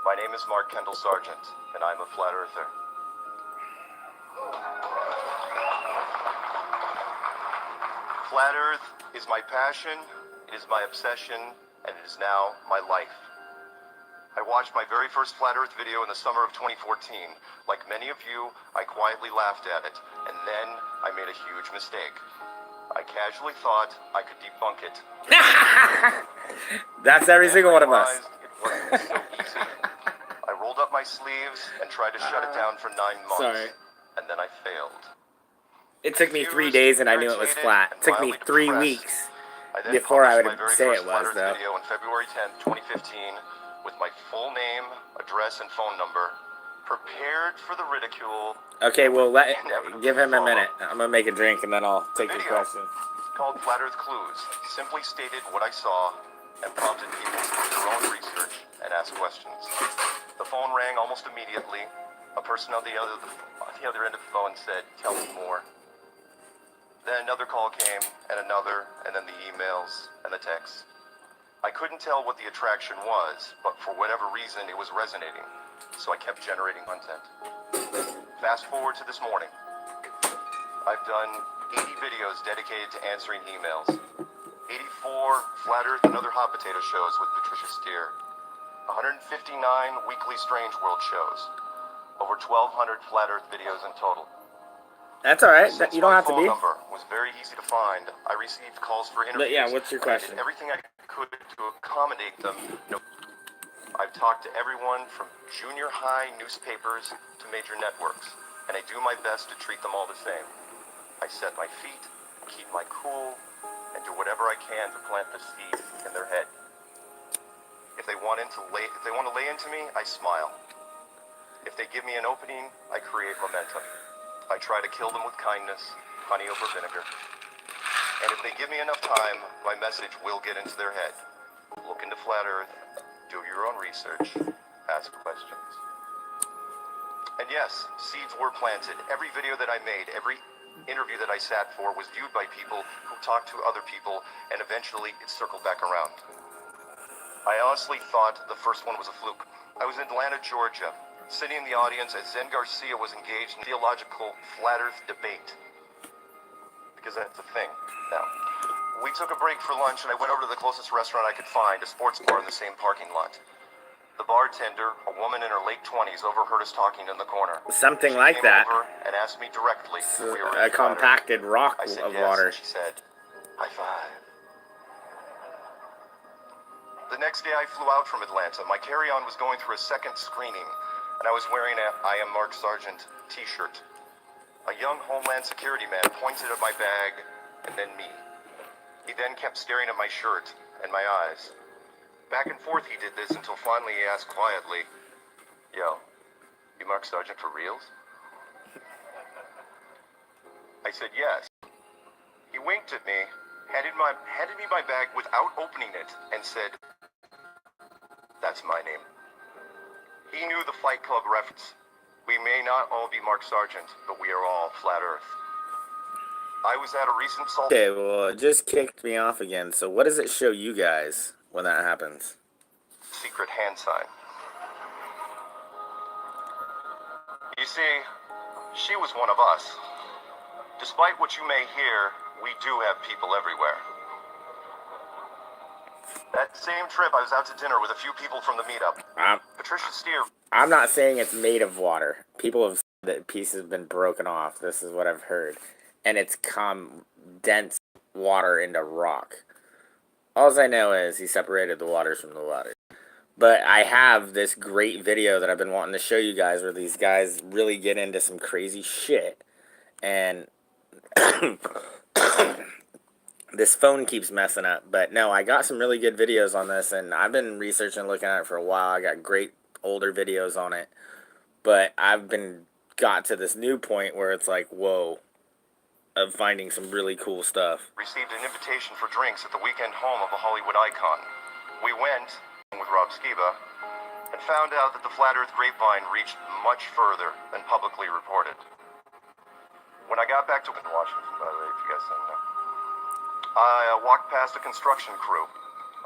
my name is Mark Kendall Sargent, and I'm a flat earther. Flat Earth is my passion, it is my obsession, and it is now my life. I watched my very first Flat Earth video in the summer of 2014. Like many of you, I quietly laughed at it, and then I made a huge mistake. I casually thought I could debunk it. That's every single one of us. It wasn't so easy. I rolled up my sleeves and tried to shut it down for 9 months. Sorry. And then I failed. It took me 3 days and I knew it was flat. It took me 3 weeks before I would say it was, though. Video on February 10th, 2015, with my full name, address, and phone number, prepared for the ridicule. Okay, well, give him a minute. I'm gonna make a drink and then I'll take your question. Called Flat Earth Clues, simply stated what I saw and prompted people to do their own research and ask questions. The phone rang almost immediately. A person on the other end of the phone said, "Tell me more." Then another call came, and then the emails and the texts. I couldn't tell what the attraction was, but for whatever reason, it was resonating, so I kept generating content. Fast forward to this morning. I've done 80 videos dedicated to answering emails, 84 Flat Earth and other hot potato shows with Patricia Steer, 159 weekly Strange World shows, over 1,200 Flat Earth videos in total. That's all right. Since You don't have to be. my phone number was very easy to find, I received calls for interviews. But yeah, what's your question? I did everything I could to accommodate them. I've talked to everyone from junior high newspapers to major networks, and I do my best to treat them all the same. I set my feet, keep my cool, and do whatever I can to plant the seed in their head. If they want to lay into me, I smile. If they give me an opening, I create momentum. I try to kill them with kindness, honey over vinegar. And if they give me enough time, my message will get into their head. Look into Flat Earth, do your own research, ask questions. And yes, seeds were planted. Every video that I made, every interview that I sat for was viewed by people who talked to other people, and eventually it circled back around. I honestly thought the first one was a fluke. I was in Atlanta, Georgia, sitting in the audience as Zen Garcia was engaged in theological Flat Earth debate. Because that's a thing now. We took a break for lunch and I went over to the closest restaurant I could find, a sports bar in the same parking lot. The bartender, a woman in her late 20s, overheard us talking in the corner. Something She like came that. over and asked me directly if we were A compacted rock I said of yes, water. and she said, "High five." The next day I flew out from Atlanta. My carry-on was going through a second screening, and I was wearing a "I am Mark Sargent" t-shirt. A young Homeland Security man pointed at my bag, and then me. He then kept staring at my shirt and my eyes. Back and forth he did this until finally he asked quietly, "Yo, you Mark Sargent for reals?" I said yes. He winked at me, handed me my bag without opening it, and said, "That's my name." He knew the Fight Club reference. We may not all be Mark Sargent, but we are all Flat Earth. I was at a recent salt. Okay, well, it just kicked me off again. So what does it show you guys when that happens? Secret hand sign. You see, she was one of us. Despite what you may hear, we do have people everywhere. That same trip, I was out to dinner with a few people from the meetup. Patricia Steer. I'm not saying it's made of water. People have said that pieces have been broken off. This is what I've heard. And it's condensed water into rock. All I know is he separated the waters from the water. But I have this great video that I've been wanting to show you guys where these guys really get into some crazy shit. And this phone keeps messing up. But no, I got some really good videos on this, and I've been researching and looking at it for a while. I got great older videos on it. But I've got to this new point where it's like, whoa, of finding some really cool stuff. Received an invitation for drinks at the weekend home of a Hollywood icon. We went with Rob Skiba and found out that the Flat Earth grapevine reached much further than publicly reported. When I got back to Washington, by the way, if you guys didn't know, I walked past a construction crew.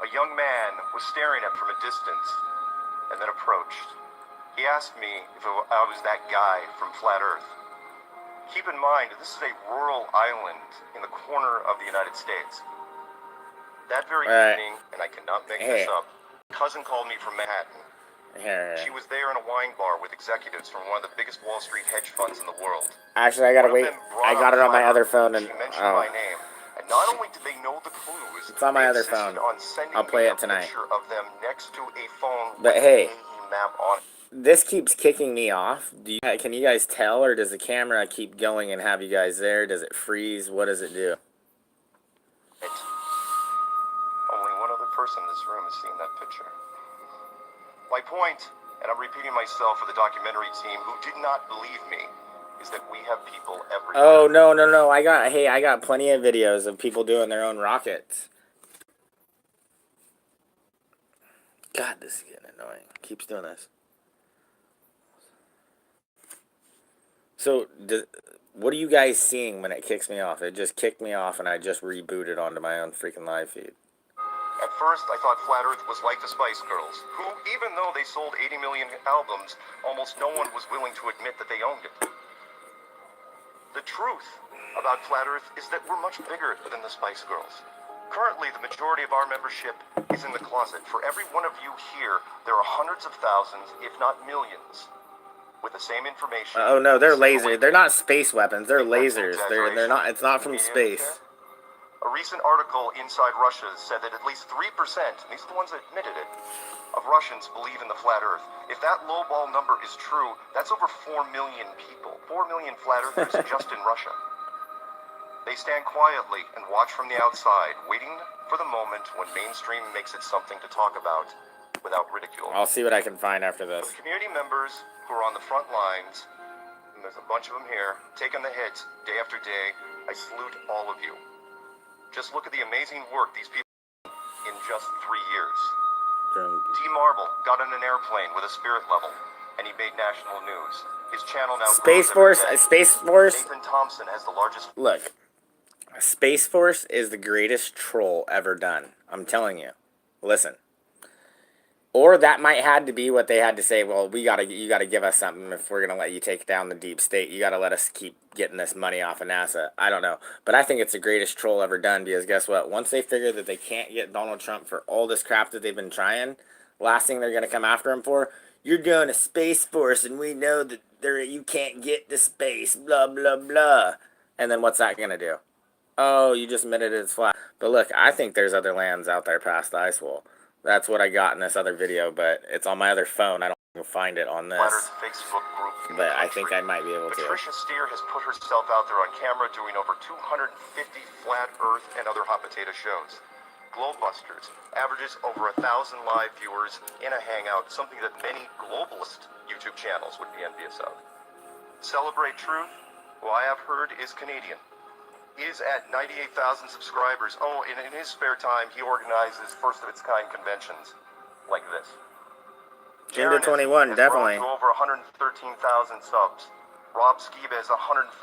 A young man was staring at me from a distance and then approached. He asked me if I was that guy from Flat Earth. Keep in mind, this is a rural island in the corner of the United States. That very evening, and I cannot make this up, cousin called me from Manhattan. She was there in a wine bar with executives from one of the biggest Wall Street hedge funds in the world. Actually, I gotta wait. I got it on my other phone, and she mentioned my name. And not only did they know the clues, it's on my other phone. I'll play it tonight. Of them next to a phone but hey, map on it. This keeps kicking me off. Can you guys tell, or does the camera keep going and have you guys there? Does it freeze? What does it do? Only one other person in this room has seen that picture. My point, and I'm repeating myself for the documentary team who did not believe me, is that we have people everywhere. Oh, no. I got plenty of videos of people doing their own rockets. God, this is getting annoying. Keeps doing this. So, what are you guys seeing when it kicks me off? It just kicked me off and I just rebooted onto my own freaking live feed. At first, I thought Flat Earth was like the Spice Girls, who, even though they sold 80 million albums, almost no one was willing to admit that they owned it. The truth about Flat Earth is that we're much bigger than the Spice Girls. Currently, the majority of our membership is in the closet. For every one of you here, there are hundreds of thousands, if not millions, with the same information. Oh no, they're lasers. They're not space weapons. They're lasers. They're not. It's not from space. A recent article inside Russia said that at least 3%, and these are the ones that admitted it, of Russians believe in the Flat Earth. If that lowball number is true, that's over 4 million people. 4 million Flat Earthers just in Russia. They stand quietly and watch from the outside, waiting for the moment when mainstream makes it something to talk about without ridicule. I'll see what I can find after this. The community members who are on the front lines, and there's a bunch of them here, taking the hits day after day, I salute all of you. Just look at the amazing work these people in just 3 years. D. Marble got on an airplane with a spirit level, and he made national news. His channel now Space Force. Nathan Thompson has the largest. Look, Space Force is the greatest troll ever done. I'm telling you. Listen. Or that might had to be what they had to say. Well, you gotta give us something if we're gonna let you take down the deep state. You gotta let us keep getting this money off of NASA. I don't know, but I think it's the greatest troll ever done because guess what? Once they figure that they can't get Donald Trump for all this crap that they've been trying, last thing they're gonna come after him for, you're doing a Space Force, and we know that you can't get to space. Blah blah blah. And then what's that gonna do? Oh, you just admitted it's flat. But look, I think there's other lands out there past the ice wall. That's what I got in this other video, but it's on my other phone. I don't find it on this. Facebook group but I think I might be able to. Patricia Steer has put herself out there on camera doing over 250 Flat Earth and other hot potato shows. Globebusters averages over 1,000 live viewers in a hangout, something that many globalist YouTube channels would be envious of. Celebrate Truth, who I have heard is Canadian, is at 98,000 subscribers. Oh, and in his spare time, he organizes first-of-its-kind conventions like this. Gender 21, definitely. To over 113,000 subs. Rob Skiba is 145,000.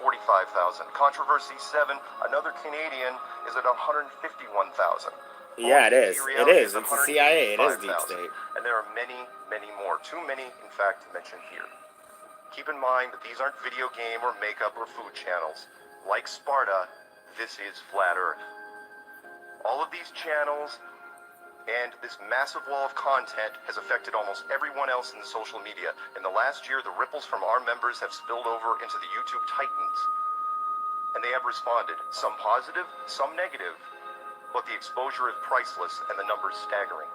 Controversy 7, another Canadian, is at 151,000. Yeah, it is. It is. It's the CIA. It is Deep State. And there are many, many more. Too many, in fact, to mention here. Keep in mind that these aren't video game or makeup or food channels. Like Sparta, this is Flat Earth. All of these channels and this massive wall of content has affected almost everyone else in the social media. In the last year, the ripples from our members have spilled over into the YouTube titans. And they have responded, some positive, some negative, but the exposure is priceless and the numbers staggering.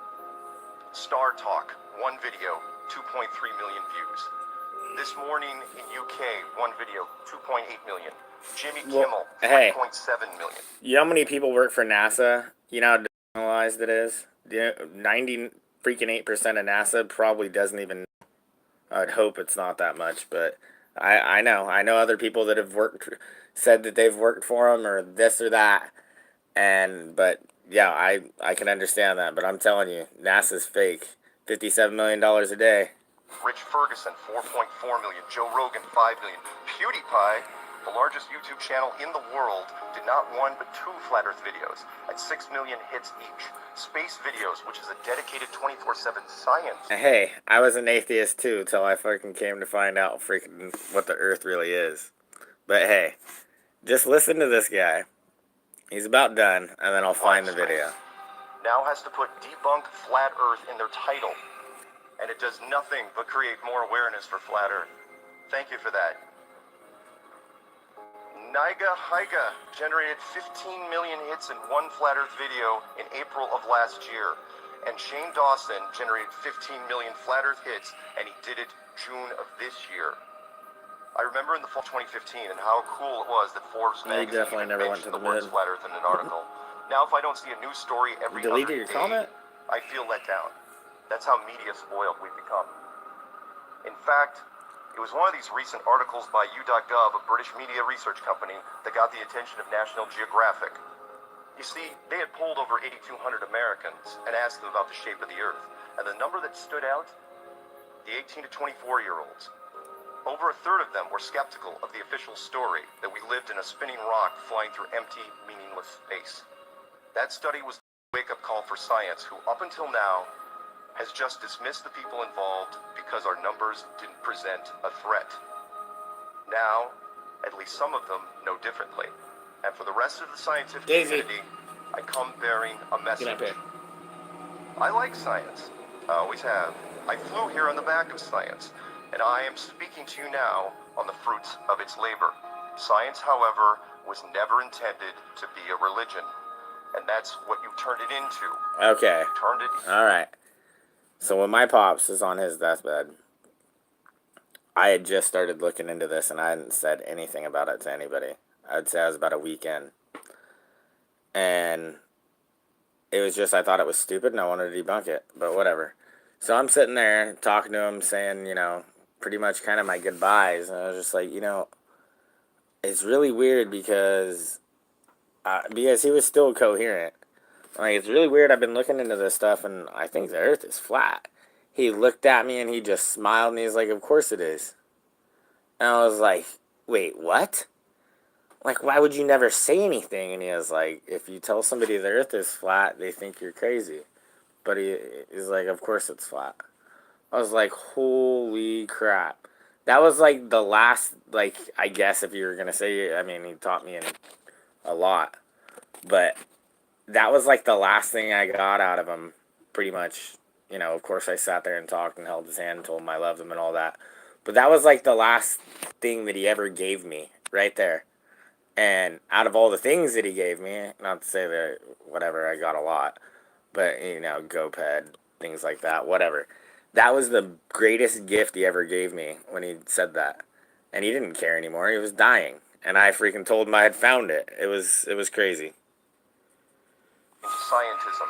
Star Talk, one video, 2.3 million views. This morning in UK, one video, 2.8 million. Jimmy Kimmel, 3.7 million. You know how many people work for NASA? You know how decentralized it is? 90 freaking 8% of NASA probably doesn't even know. I'd hope it's not that much, but I know other people that have worked. said that they've worked for him or this or that. But yeah, I can understand that. But I'm telling you, NASA's fake. $57 million a day. Rich Ferguson, 4.4 million. Joe Rogan, 5 million. PewDiePie, the largest YouTube channel in the world, did not one but two Flat Earth videos at 6 million hits each. Space Videos, which is a dedicated 24/7 science. Hey, I was an atheist too till I fucking came to find out freaking what the Earth really is. But hey, just listen to this guy. He's about done, and then I'll find the video. Now has to put debunk Flat Earth in their title. And it does nothing but create more awareness for Flat Earth. Thank you for that. Niga Higa generated 15 million hits in one Flat Earth video in April of last year. And Shane Dawson generated 15 million Flat Earth hits, and he did it June of this year. I remember in the fall 2015 and how cool it was that Forbes magazine definitely never went to the words moon. Flat Earth in an article. Now if I don't see a news story every other Deleted your day, comment? I feel let down. That's how media spoiled we've become. In fact, it was one of these recent articles by U.gov, a British media research company, that got the attention of National Geographic. You see, they had polled over 8,200 Americans and asked them about the shape of the Earth. And the number that stood out? The 18 to 24-year-olds. Over a third of them were skeptical of the official story that we lived in a spinning rock flying through empty, meaningless space. That study was a wake-up call for science, who up until now has just dismissed the people involved because our numbers didn't present a threat. Now, at least some of them know differently. And for the rest of the scientific community, I come bearing a message. I like science. I always have. I flew here on the back of science, and I am speaking to you now on the fruits of its labor. Science, however, was never intended to be a religion. And that's what you turned it into. Okay. You turned it. All right. So when my pops was on his deathbed, I had just started looking into this, and I hadn't said anything about it to anybody. I'd say I was about a weekend. And it was just, I thought it was stupid, and I wanted to debunk it, but whatever. So I'm sitting there talking to him, saying, you know, pretty much kind of my goodbyes, and I was just like, you know, it's really weird because he was still coherent. Like, it's really weird. I've been looking into this stuff, and I think the Earth is flat. He looked at me, and he just smiled, and he's like, of course it is. And I was like, wait, what? Like, why would you never say anything? And he was like, if you tell somebody the Earth is flat, they think you're crazy. But he's like, of course it's flat. I was like, holy crap. That was, like, the last, like, I guess if you were going to say, I mean, he taught me a lot. But that was, like, the last thing I got out of him, pretty much. You know, of course I sat there and talked and held his hand and told him I loved him and all that. But that was, like, the last thing that he ever gave me, right there. And out of all the things that he gave me, not to say that, whatever, I got a lot. But, you know, GoPed, things like that, whatever. That was the greatest gift he ever gave me when he said that. And he didn't care anymore. He was dying. And I freaking told him I had found it. It was crazy. Scientism.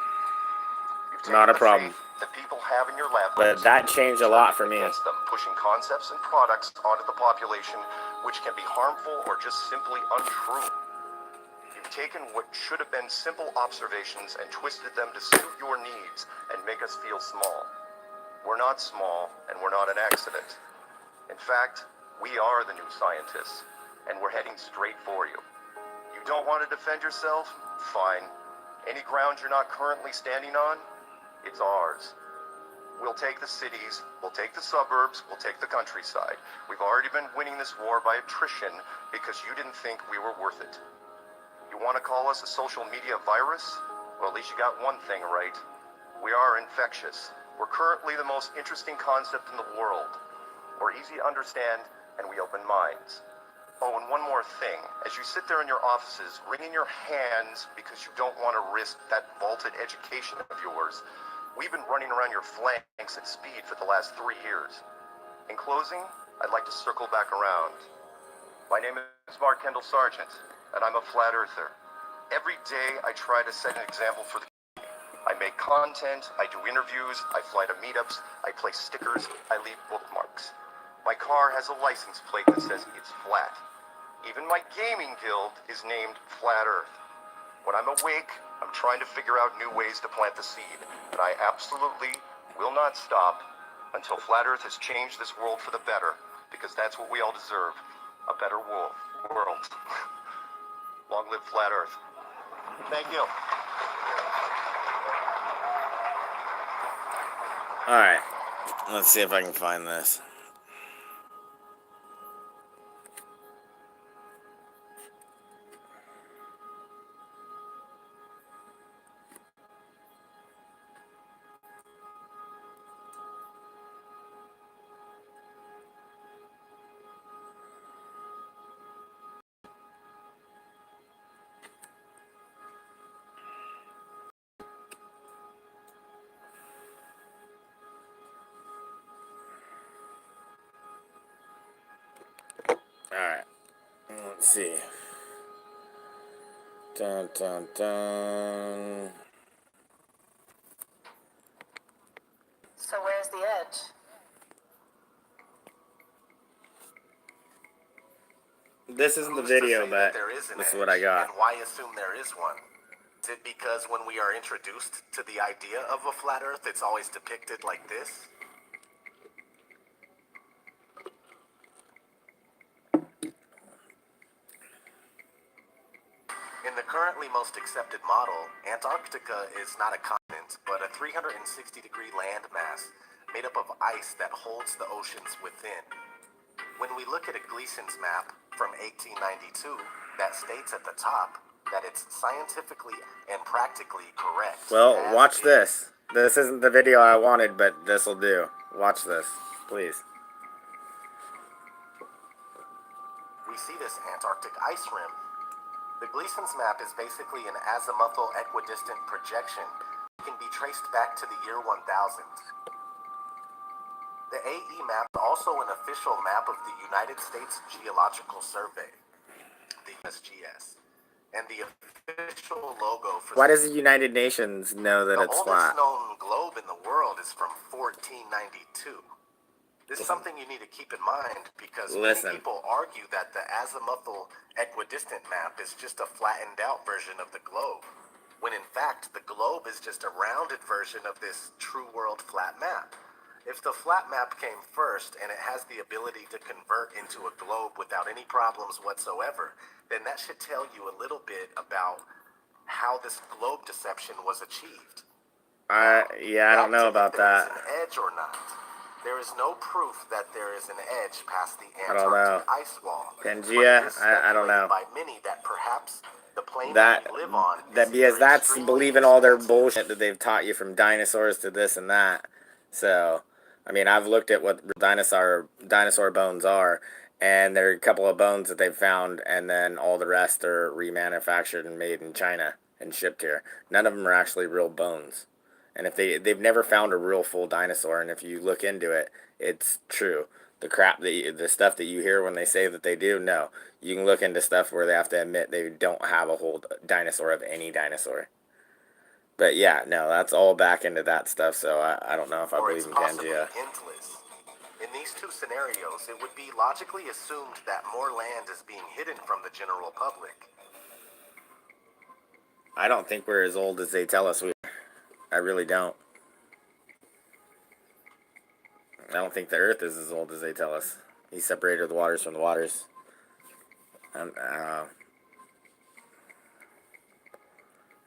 You've taken Not a the problem. faith that people have in your lab, But that changed a lot for me. against them, pushing concepts and products onto the population which can be harmful or just simply untrue. You've taken what should have been simple observations and twisted them to suit your needs and make us feel small. We're not small, and we're not an accident. In fact, we are the new scientists, and we're heading straight for you. You don't want to defend yourself? Fine. Any ground you're not currently standing on? It's ours. We'll take the cities, we'll take the suburbs, we'll take the countryside. We've already been winning this war by attrition because you didn't think we were worth it. You want to call us a social media virus? Well, at least you got one thing right. We are infectious. We're currently the most interesting concept in the world. We're easy to understand, and we open minds. Oh, and one more thing. As you sit there in your offices, wringing your hands because you don't want to risk that vaulted education of yours, we've been running around your flanks at speed for the last 3 years. In closing, I'd like to circle back around. My name is Mark Kendall Sargent, and I'm a flat earther. Every day I try to set an example for the I make content, I do interviews, I fly to meetups, I place stickers, I leave bookmarks. My car has a license plate that says it's flat. Even my gaming guild is named Flat Earth. When I'm awake, I'm trying to figure out new ways to plant the seed, but I absolutely will not stop until Flat Earth has changed this world for the better, because that's what we all deserve, a better world. Long live Flat Earth. Thank you. Alright, let's see if I can find this. Alright, let's see. Dun dun dun. So where's the edge? This isn't the Who's to video, say but that there is an this is edge, what I got. and why assume there is one? Is it because when we are introduced to the idea of a flat Earth, it's always depicted like this? In the currently most accepted model, Antarctica is not a continent, but a 360-degree landmass made up of ice that holds the oceans within. When we look at a Gleason's map from 1892, that states at the top that it's scientifically and practically correct. Well, as watch is. this. This isn't the video I wanted, but this'll do. Watch this, please. We see this Antarctic ice rim. The Gleason's map is basically an azimuthal equidistant projection. It can be traced back to the year 1000. The AE map is also an official map of the United States Geological Survey, the USGS, and the official logo for Why does the United Nations know that the it's oldest flat? known globe in the world is from 1492. This is something you need to keep in mind because many people argue that the azimuthal equidistant map is just a flattened out version of the globe, when in fact the globe is just a rounded version of this true world flat map. If the flat map came first and it has the ability to convert into a globe without any problems whatsoever, then that should tell you a little bit about how this globe deception was achieved. Yeah, I don't know about that. Is an edge or not? There is no proof that there is an edge past the I don't know. Antarctic ice wall. Pangea, I don't know. By many that perhaps the plane That we live on that is because either that's extremely believing all their expensive. bullshit that they've taught you from dinosaurs to this and that. So, I mean, I've looked at what dinosaur bones are, and there are a couple of bones that they've found, and then all the rest are remanufactured and made in China and shipped here. None of them are actually real bones. And if they've never found a real full dinosaur, and if you look into it, it's true. The stuff that you hear when they say that they do, no. You can look into stuff where they have to admit they don't have a whole dinosaur of any dinosaur. But yeah, no, that's all back into that stuff, so I don't know if I believe in Pangea. Endless. In these two scenarios, it would be logically assumed that more land is being hidden from the general public. I don't think we're as old as they tell us we are. I really don't. I don't think the Earth is as old as they tell us. He separated the waters from the waters.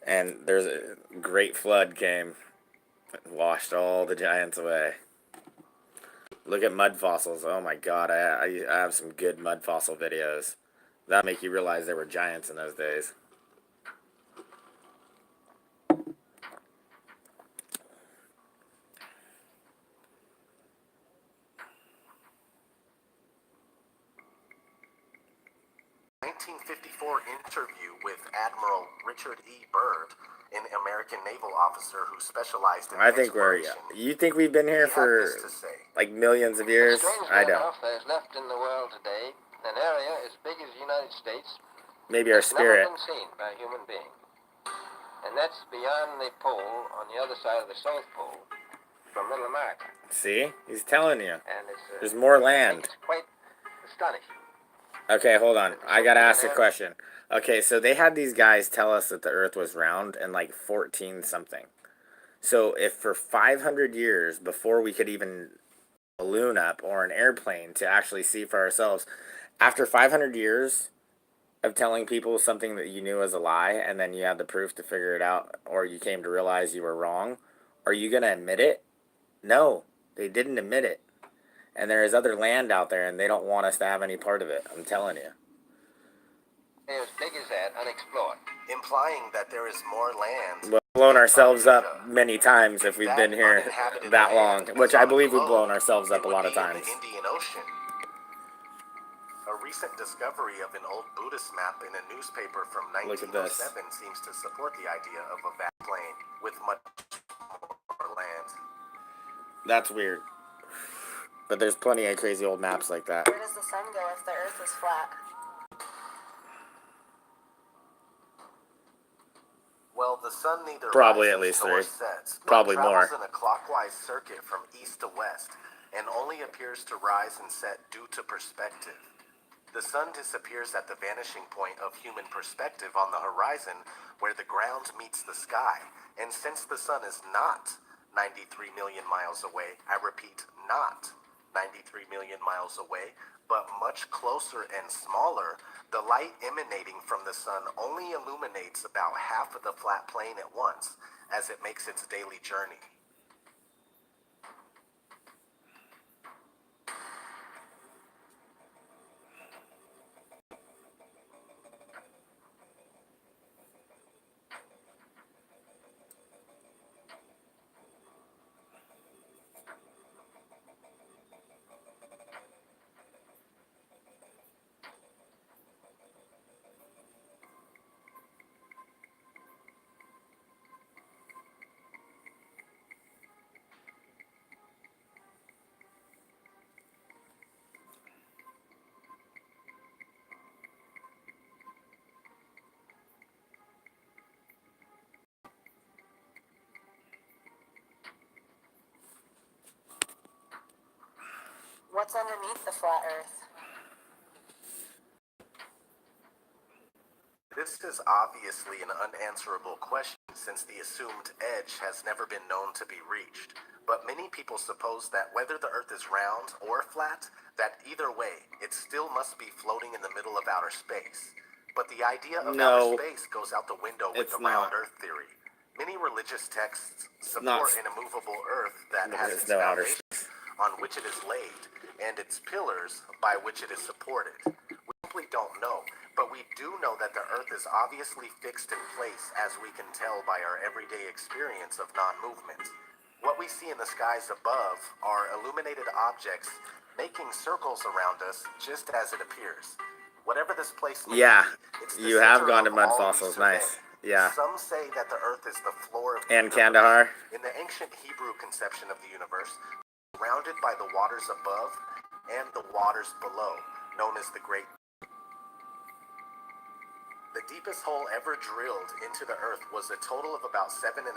And there's a great flood came and washed all the giants away. Look at mud fossils. Oh my god, I have some good mud fossil videos. That'll make you realize there were giants in those days. Interview with Admiral Richard E. Byrd, an American naval officer who specialized in I think you think we've been here for like millions of years? I don't. There's left in the world today an area as big as the United States. Maybe our spirit. Never been seen by a human being. And that's beyond the pole on the other side of the South Pole from Middle America. See? He's telling you. And it's, there's more land. It's quite astonishing. Okay, hold on. I gotta ask a question. Okay, so they had these guys tell us that the Earth was round in like 14 something. So if for 500 years before we could even balloon up or an airplane to actually see for ourselves, after 500 years of telling people something that you knew was a lie, and then you had the proof to figure it out, or you came to realize you were wrong, are you gonna admit it? No, they didn't admit it. And there is other land out there, and they don't want us to have any part of it. I'm telling you. As big as that, unexplored. Implying that there is more land. We've blown ourselves up many times if we've been here that long, which I believe we've blown ourselves up a lot of times. The Indian Ocean. A recent discovery of an old Buddhist map in a newspaper from 1907 seems to support the idea of a vast plain with much more land. That's weird. But there's plenty of crazy old maps like that. Where does the sun go if the Earth is flat? Well, the sun neither probably rises at least nor 3. sets, Probably but travels more. in a clockwise circuit from east to west, and only appears to rise and set due to perspective. The sun disappears at the vanishing point of human perspective on the horizon, where the ground meets the sky. And since the sun is not 93 million miles away, I repeat, not 93 million miles away, but much closer and smaller, the light emanating from the sun only illuminates about half of the flat plane at once as it makes its daily journey. What's underneath the flat Earth? This is obviously an unanswerable question since the assumed edge has never been known to be reached. But many people suppose that whether the Earth is round or flat, that either way, it still must be floating in the middle of outer space. But the idea of outer space goes out the window with the round Earth theory. Many religious texts support an immovable Earth that has its foundations on which it is laid, and its pillars by which it is supported. We simply don't know, but we do know that the Earth is obviously fixed in place, as we can tell by our everyday experience of non-movement. What we see in the skies above are illuminated objects making circles around us just as it appears. Whatever this place may be, it's the you have center gone to of Mud all we Fossils. survey. Nice. Yeah. Some say that the Earth is the floor of the And universe. Kandahar. In the ancient Hebrew conception of the universe, surrounded by the waters above and the waters below, known as the Great. The deepest hole ever drilled into the Earth was a total of about 7.5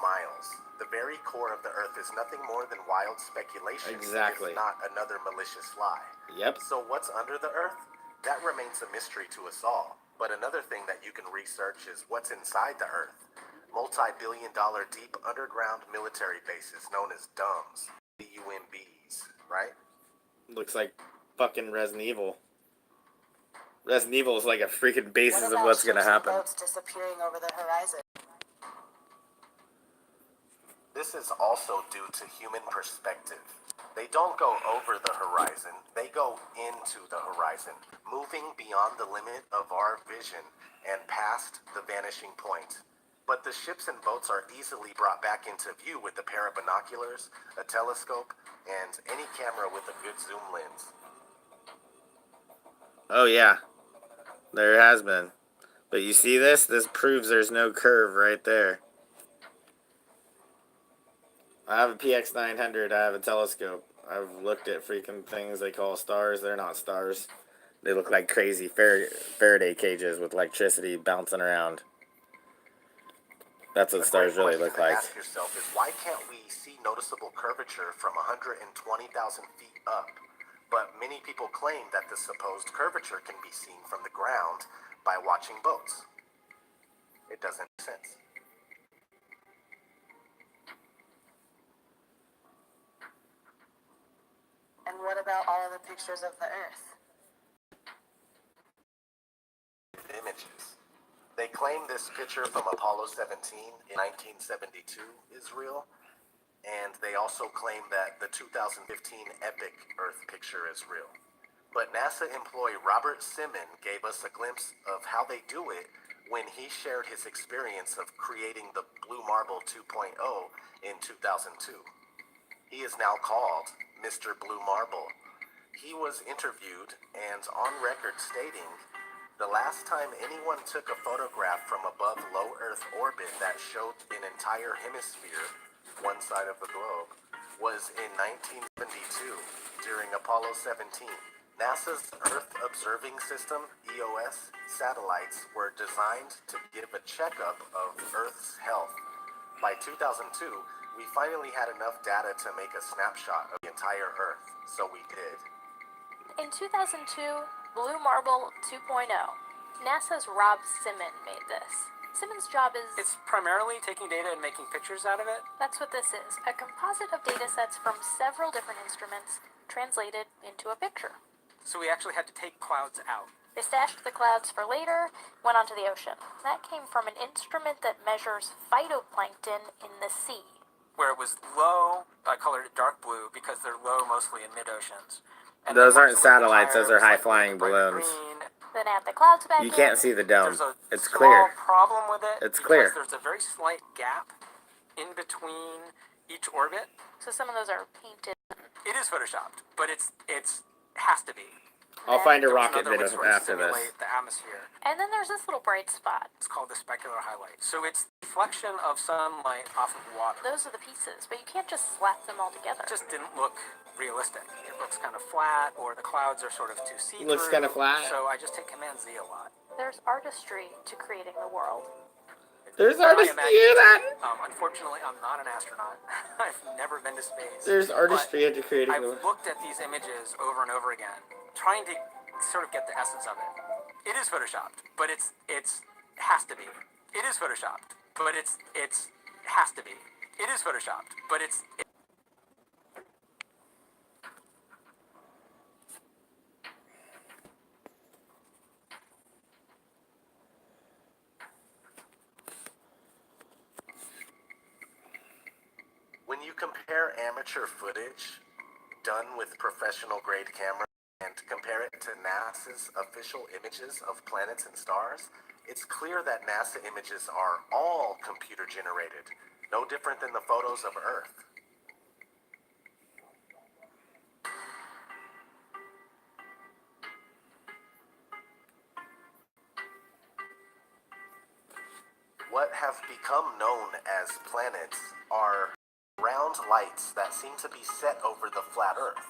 miles. The very core of the Earth is nothing more than wild speculation, if not another malicious lie. Yep. So what's under the Earth? That remains a mystery to us all. But another thing that you can research is what's inside the Earth. Multi-billion-dollar deep underground military bases known as DUMBs. DUMBs, right? Looks like fucking Resident Evil. Resident Evil is like a freaking basis of what's gonna happen. Boats disappearing over the horizon. This is also due to human perspective. They don't go over the horizon, they go into the horizon, moving beyond the limit of our vision and past the vanishing point. But the ships and boats are easily brought back into view with a pair of binoculars, a telescope, and any camera with a good zoom lens. Oh yeah, there has been. But you see this? This proves there's no curve right there. I have a PX900, I have a telescope. I've looked at freaking things they call stars. They're not stars. They look like crazy Faraday cages with electricity bouncing around. That's what stars really look like. Ask yourself is why can't we see noticeable curvature from 120,000 feet up? but many people claim that the supposed curvature can be seen from the ground by watching boats. It doesn't make sense. And what about all of the pictures of the Earth? Images. They claim this picture from Apollo 17 in 1972 is real, and they also claim that the 2015 epic Earth picture is real. But NASA employee Robert Simon gave us a glimpse of how they do it when he shared his experience of creating the Blue Marble 2.0 in 2002. He is now called Mr. Blue Marble. He was interviewed and on record stating, "The last time anyone took a photograph from above low Earth orbit that showed an entire hemisphere, one side of the globe, was in 1972 during Apollo 17. NASA's Earth Observing System, EOS, satellites were designed to give a checkup of Earth's health. By 2002, we finally had enough data to make a snapshot of the entire Earth, so we did." In 2002, Blue Marble 2.0, NASA's Rob Simon made this. Simon's job is... It's primarily taking data and making pictures out of it. That's what this is, a composite of data sets from several different instruments translated into a picture. So we actually had to take clouds out. They stashed the clouds for later, went onto the ocean. That came from an instrument that measures phytoplankton in the sea. Where it was low, I colored it dark blue because they're low mostly in mid-oceans. And those aren't satellites, those are high-flying balloons. Then add the clouds back in. You can't see the dome. It's small clear. Problem with it. It's clear. There's a very slight gap in between each orbit. So some of those are painted. It is photoshopped, but it has to be. I'll find a rocket video after this. The atmosphere. And then there's this little bright spot. It's called the specular highlight. So it's reflection of sunlight off of water. Those are the pieces, but you can't just slap them all together. It just didn't look realistic. It looks kind of flat, or the clouds are sort of too see-through. Looks kind of flat. So I just take Command Z a lot. There's artistry to creating the world. There's artistry in that. Unfortunately, I'm not an astronaut. I've never been to space. There's artistry into creating the world. I've looked at these images over and over again, trying to sort of get the essence of it. It is photoshopped, but it has to be. It is photoshopped, but it has to be. It is photoshopped, but When you compare amateur footage done with professional grade cameras and compare it to NASA's official images of planets and stars, it's clear that NASA images are all computer generated, no different than the photos of Earth. What have become known as planets are round lights that seem to be set over the flat Earth.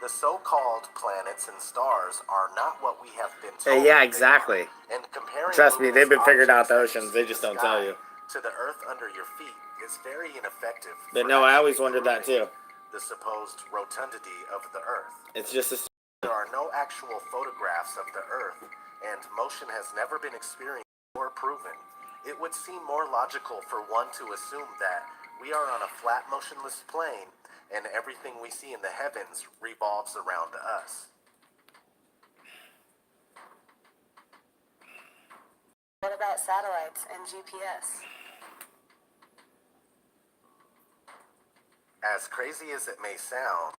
The so-called planets and stars are not what we have been told. Yeah, exactly. And comparing Trust me, they've been figuring out the objects oceans. They just don't tell you. to the Earth under your feet is very ineffective. But for no, I always actually wondered that proving too. The supposed rotundity of the Earth. It's just a... There are no actual photographs of the Earth, and motion has never been experienced or proven. It would seem more logical for one to assume that we are on a flat, motionless plane, and everything we see in the heavens revolves around us. What about satellites and GPS? As crazy as it may sound,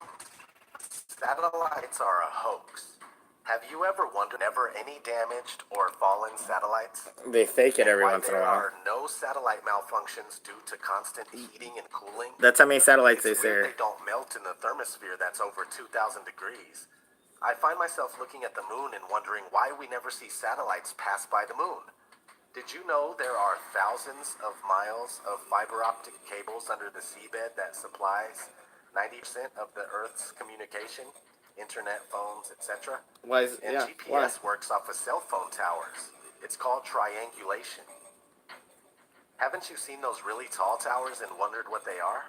satellites are a hoax. Have you ever wondered any damaged or fallen satellites? They fake it every Why once in a there while. are no satellite malfunctions due to constant heating and cooling? That's how many satellites they It's say. weird they don't melt in the thermosphere that's over 2,000 degrees. I find myself looking at the moon and wondering why we never see satellites pass by the moon. Did you know there are thousands of miles of fiber optic cables under the seabed that supplies 90% of the Earth's communication? Internet, phones, etc. Why is And yeah? GPS Why? works off of cell phone towers. It's called triangulation. Haven't you seen those really tall towers and wondered what they are?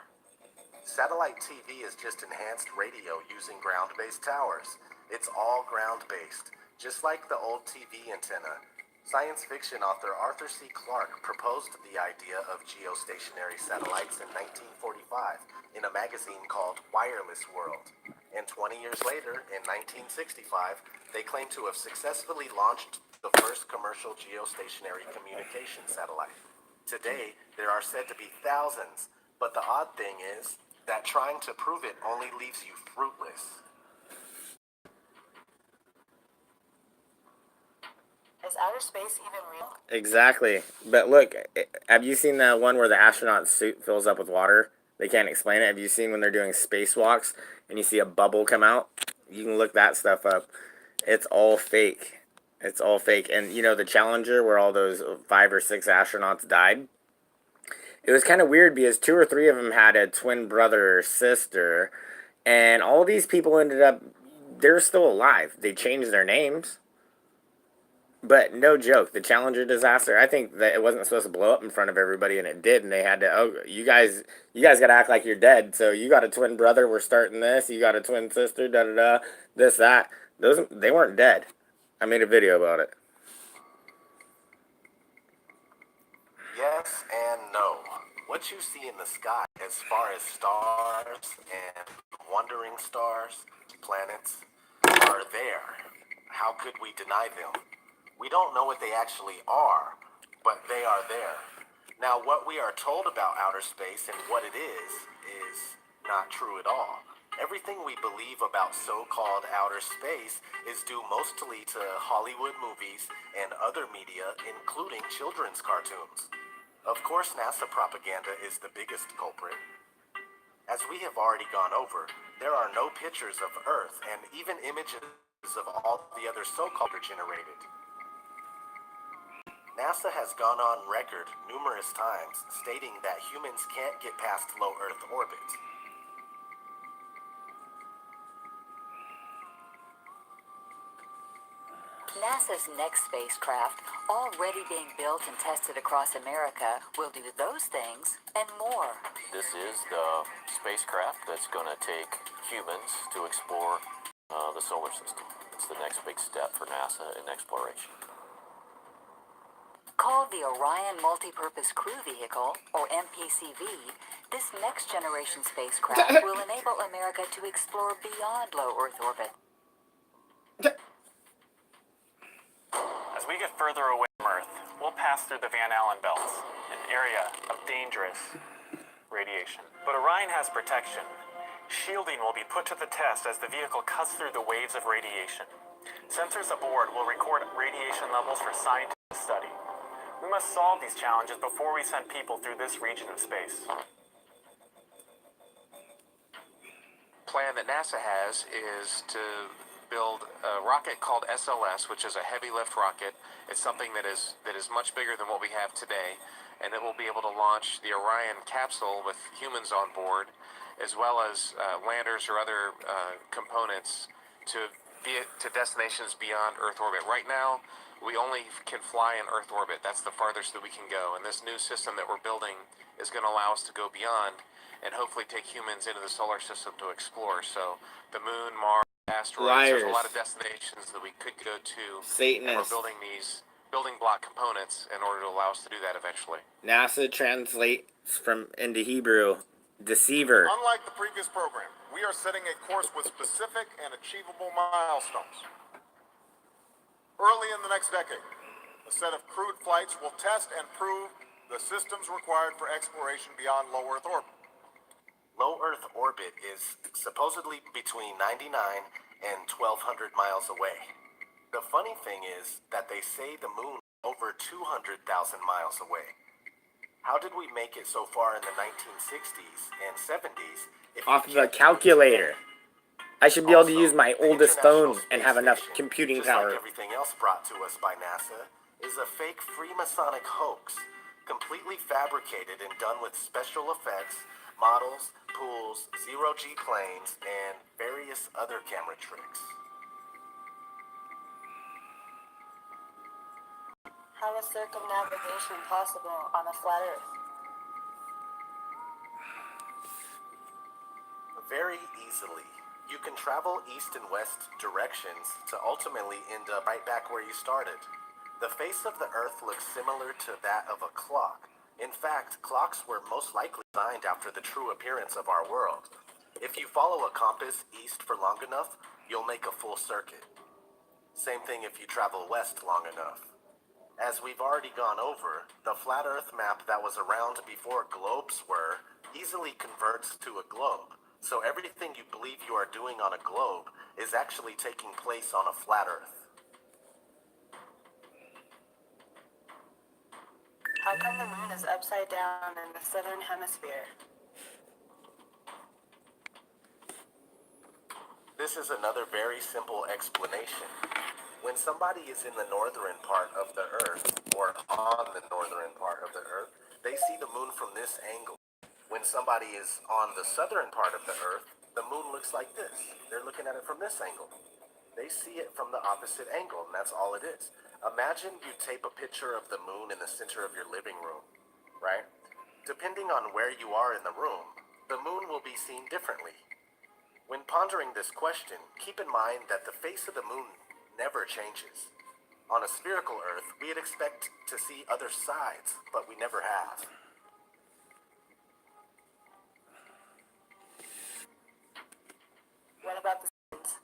Satellite TV is just enhanced radio using ground-based towers. It's all ground-based, just like the old TV antenna. Science fiction author Arthur C. Clarke proposed the idea of geostationary satellites in 1945 in a magazine called Wireless World. And 20 years later, in 1965, they claim to have successfully launched the first commercial geostationary communication satellite. Today, there are said to be thousands, but the odd thing is that trying to prove it only leaves you fruitless. Is outer space even real? Exactly. But look, have you seen that one where the astronaut suit fills up with water? They can't explain it. Have you seen when they're doing spacewalks and you see a bubble come out? You can look that stuff up. It's all fake. It's all fake. And, you know, the Challenger, where all those 5 or 6 astronauts died, it was kind of weird because 2 or 3 of them had a twin brother or sister. And all these people ended up, they're still alive. They changed their names. But no joke, the Challenger disaster, I think that it wasn't supposed to blow up in front of everybody, and it did, and they had to, oh, you guys got to act like you're dead, so you got a twin brother, we're starting this, you got a twin sister, da-da-da, this, that. They weren't dead. I made a video about it. Yes and no. What you see in the sky as far as stars and wandering stars, planets, are there. How could we deny them? We don't know what they actually are, but they are there. Now, what we are told about outer space and what it is not true at all. Everything we believe about so-called outer space is due mostly to Hollywood movies and other media, including children's cartoons. Of course, NASA propaganda is the biggest culprit. As we have already gone over, there are no pictures of Earth and even images of all the other so-called generated. NASA has gone on record numerous times stating that humans can't get past low Earth orbit. NASA's next spacecraft, already being built and tested across America, will do those things and more. This is the spacecraft that's going to take humans to explore the solar system. It's the next big step for NASA in exploration. Called the Orion Multipurpose Crew Vehicle, or MPCV, this next-generation spacecraft will enable America to explore beyond low Earth orbit. As we get further away from Earth, we'll pass through the Van Allen belts, an area of dangerous radiation. But Orion has protection. Shielding will be put to the test as the vehicle cuts through the waves of radiation. Sensors aboard will record radiation levels for scientists to study. We must solve these challenges before we send people through this region of space. Plan that NASA has is to build a rocket called SLS, which is a heavy lift rocket. It's something that is much bigger than what we have today, and it will be able to launch the Orion capsule with humans on board, as well as landers or other components to destinations beyond Earth orbit. Right now, we only can fly in Earth orbit. That's the farthest that we can go. And this new system that we're building is going to allow us to go beyond and hopefully take humans into the solar system to explore. So the moon, Mars, asteroids, there's a lot of destinations that we could go to. Satanists. And we're building these building block components in order to allow us to do that eventually. NASA translates into Hebrew, deceiver. Unlike the previous program, we are setting a course with specific and achievable milestones. Early in the next decade, a set of crewed flights will test and prove the systems required for exploration beyond low Earth orbit. Low Earth orbit is supposedly between 99 and 1,200 miles away. The funny thing is that they say the moon is over 200,000 miles away. How did we make it so far in the 1960s and 70s? Off the calculator. I should be able to use my oldest phone and have enough computing power. Like everything else brought to us by NASA, is a fake Freemasonic hoax, completely fabricated and done with special effects, models, pools, zero-G planes, and various other camera tricks. How is circumnavigation possible on a flat Earth? very easily. You can travel east and west directions to ultimately end up right back where you started. The face of the Earth looks similar to that of a clock. In fact, clocks were most likely designed after the true appearance of our world. If you follow a compass east for long enough, you'll make a full circuit. Same thing if you travel west long enough. As we've already gone over, the flat Earth map that was around before globes were easily converts to a globe. So everything you believe you are doing on a globe is actually taking place on a flat Earth. How come the moon is upside down in the southern hemisphere? This is another very simple explanation. When somebody is in the northern part of the Earth, or on the northern part of the Earth, they see the moon from this angle. When somebody is on the southern part of the Earth, the moon looks like this. They're looking at it from this angle. They see it from the opposite angle, and that's all it is. Imagine you tape a picture of the moon in the center of your living room, right? Depending on where you are in the room, the moon will be seen differently. When pondering this question, keep in mind that the face of the moon never changes. On a spherical Earth, we'd expect to see other sides, but we never have. What about the suns?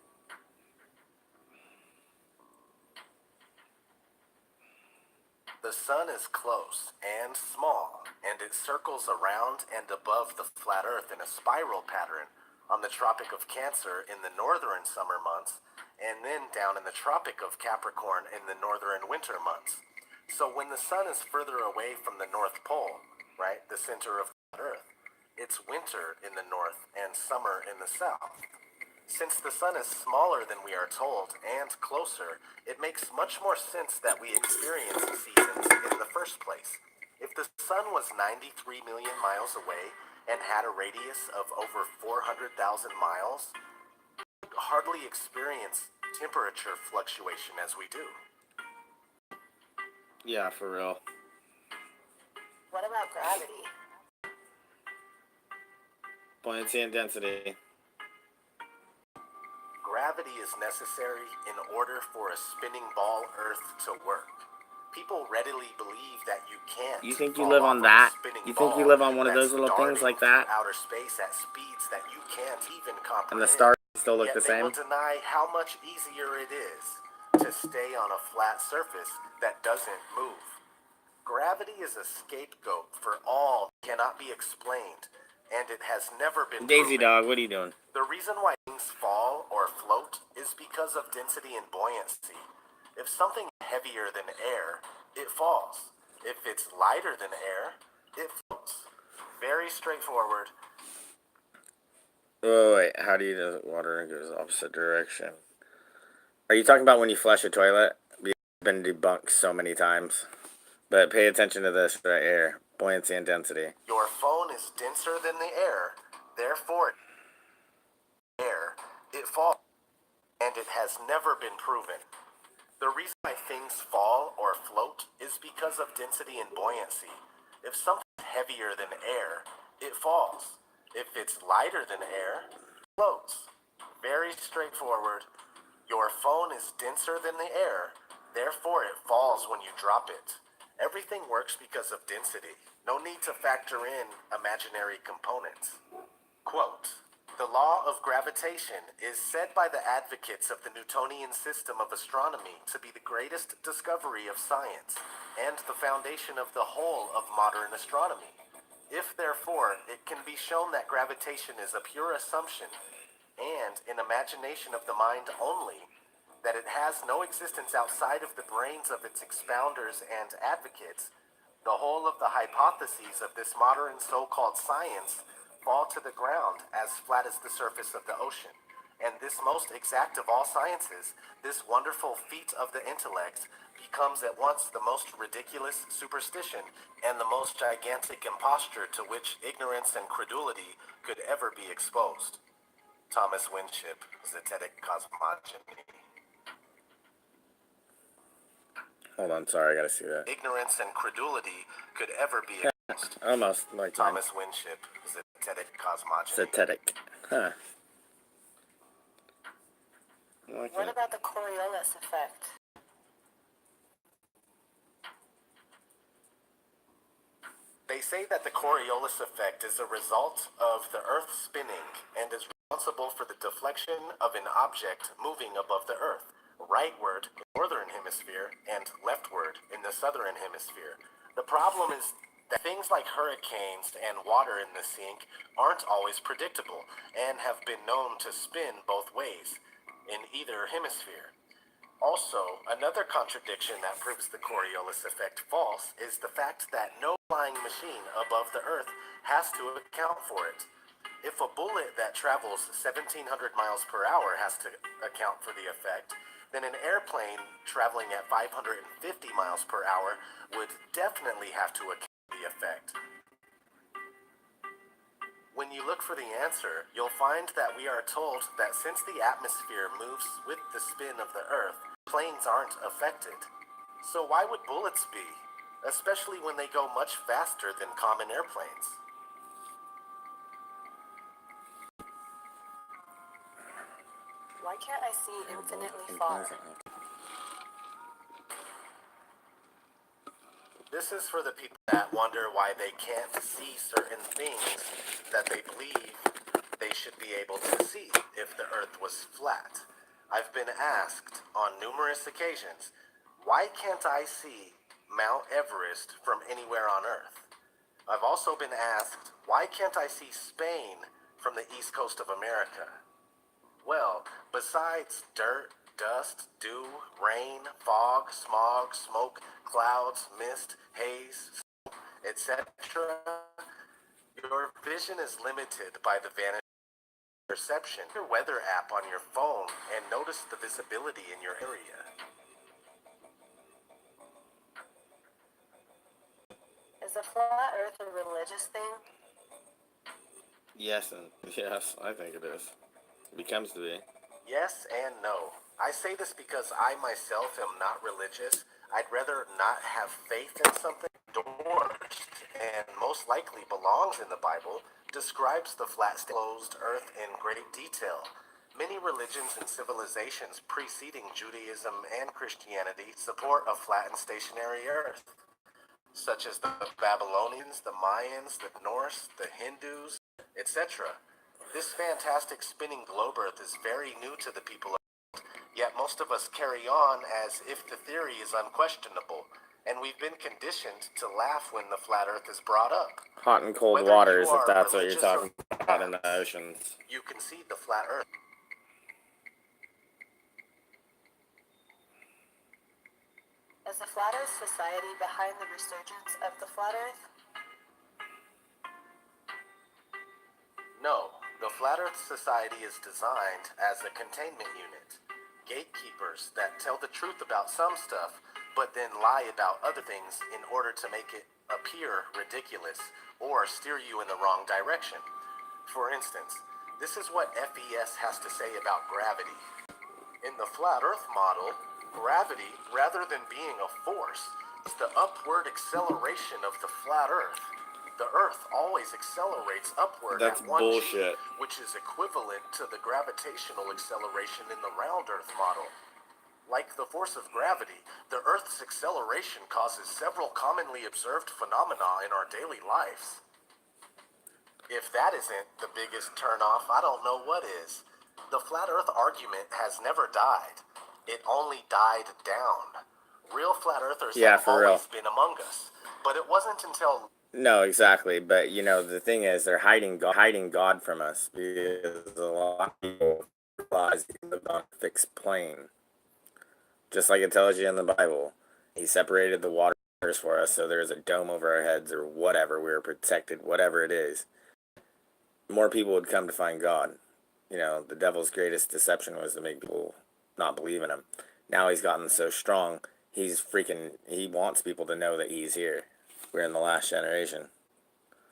The sun is close and small, and it circles around and above the flat Earth in a spiral pattern on the Tropic of Cancer in the northern summer months, and then down in the Tropic of Capricorn in the northern winter months. So when the sun is further away from the North Pole, right, the center of the Earth, it's winter in the north and summer in the south. Since the sun is smaller than we are told and closer, it makes much more sense that we experience seasons in the first place. If the sun was 93 million miles away and had a radius of over 400,000 miles, we would hardly experience temperature fluctuation as we do. Yeah, for real. What about gravity? Buoyancy and density. Gravity is necessary in order for a spinning ball Earth to work. People readily believe that you can't. You think you live on that? You think you live on one of those little things darting like that? through outer space at speeds that you can't even comprehend. And the stars still look Yet the they same? will deny how much easier it is to stay on a flat surface that doesn't move. Gravity is a scapegoat for all that cannot be explained, and it has never been Daisy proven. dog, what are you doing? The reason why things fall or float is because of density and buoyancy. If something is heavier than air, it falls. If it's lighter than air, it floats. Very straightforward. Oh, wait, how do you know that water goes opposite direction? Are you talking about when you flush a toilet? It's been debunked so many times. But pay attention to this right here. Buoyancy and density. Your phone is denser than the air, therefore it falls, and it has never been proven. The reason why things fall or float is because of density and buoyancy. If something is heavier than air, it falls. If it's lighter than air, it floats. Very straightforward. Your phone is denser than the air, therefore it falls when you drop it. Everything works because of density. No need to factor in imaginary components. Quote, "The law of gravitation is said by the advocates of the Newtonian system of astronomy to be the greatest discovery of science and the foundation of the whole of modern astronomy. If, therefore, it can be shown that gravitation is a pure assumption and an imagination of the mind only, that it has no existence outside of the brains of its expounders and advocates, the whole of the hypotheses of this modern so-called science fall to the ground as flat as the surface of the ocean. And this most exact of all sciences, this wonderful feat of the intellect, becomes at once the most ridiculous superstition and the most gigantic imposture to which ignorance and credulity could ever be exposed." Thomas Winship, Zetetic Cosmogony. Hold on, sorry, I gotta see that. Ignorance and credulity could ever be exposed. Almost like Thomas Winship, Zetetic Cosmogony. Zetetic. Huh. What about the Coriolis effect? They say that the Coriolis effect is a result of the Earth spinning and is responsible for the deflection of an object moving above the Earth, rightward in the northern hemisphere and leftward in the southern hemisphere. The problem is that things like hurricanes and water in the sink aren't always predictable and have been known to spin both ways in either hemisphere. Also, another contradiction that proves the Coriolis effect false is the fact that no flying machine above the Earth has to account for it. If a bullet that travels 1,700 miles per hour has to account for the effect, then an airplane traveling at 550 miles per hour would definitely have to account for the effect. When you look for the answer, you'll find that we are told that since the atmosphere moves with the spin of the Earth, planes aren't affected. So why would bullets be? Especially when they go much faster than common airplanes. Why can't I see infinitely far? This is for the people that wonder why they can't see certain things that they believe they should be able to see if the Earth was flat. I've been asked on numerous occasions, why can't I see Mount Everest from anywhere on Earth? I've also been asked, why can't I see Spain from the east coast of America? Well, besides dirt, dust, dew, rain, fog, smog, smoke, clouds, mist, haze, etc., your vision is limited by the vantage perception. Your weather app on your phone and notice the visibility in your area. Is the flat Earth a religious thing? Yes, I think it is. It becomes to be. Yes and no. I say this because I myself am not religious. I'd rather not have faith in something endorsed and most likely belongs in the Bible, describes the flat, closed earth in great detail. Many religions and civilizations preceding Judaism and Christianity support a flat and stationary earth, such as the Babylonians, the Mayans, the Norse, the Hindus, etc. This fantastic spinning globe earth is very new to the people of the world, yet most of us carry on as if the theory is unquestionable, and we've been conditioned to laugh when the flat earth is brought up. Hot and cold Whether waters, you if are that's what you're religious talking or about in not, the oceans. you can see the flat earth. Is the Flat Earth Society behind the resurgence of the flat Earth? No, the Flat Earth Society is designed as a containment unit. Gatekeepers that tell the truth about some stuff, but then lie about other things in order to make it appear ridiculous or steer you in the wrong direction. For instance, this is what FES has to say about gravity. In the Flat Earth model, gravity, rather than being a force, is the upward acceleration of the flat Earth. The Earth always accelerates upward That's at 1 bullshit. g, which is equivalent to the gravitational acceleration in the round Earth model. Like the force of gravity, the Earth's acceleration causes several commonly observed phenomena in our daily lives. If that isn't the biggest turnoff, I don't know what is. The flat Earth argument has never died. It only died down. Real flat earthers have always been among us, but it wasn't until... No, exactly. But, you know, the thing is, they're hiding God from us because a lot of people realize he lived on a fixed plane. Just like it tells you in the Bible. He separated the waters for us, so there's a dome over our heads or whatever. We were protected, whatever it is. More people would come to find God. You know, the devil's greatest deception was to make people not believe in him. Now he's gotten so strong, he wants people to know that he's here. We're in the last generation.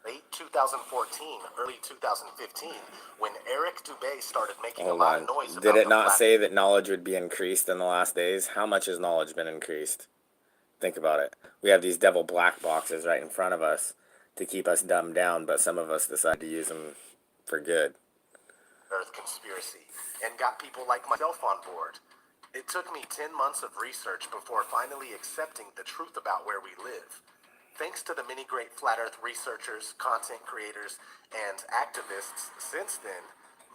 Late 2014, early 2015, when Eric Dubay started making a lot of noise about Did it not say that knowledge would be increased in the last days? How much has knowledge been increased? Think about it. We have these devil black boxes right in front of us to keep us dumbed down, but some of us decide to use them for good. Earth conspiracy and got people like myself on board. It took me 10 months of research before finally accepting the truth about where we live. Thanks to the many great flat Earth researchers, content creators, and activists since then,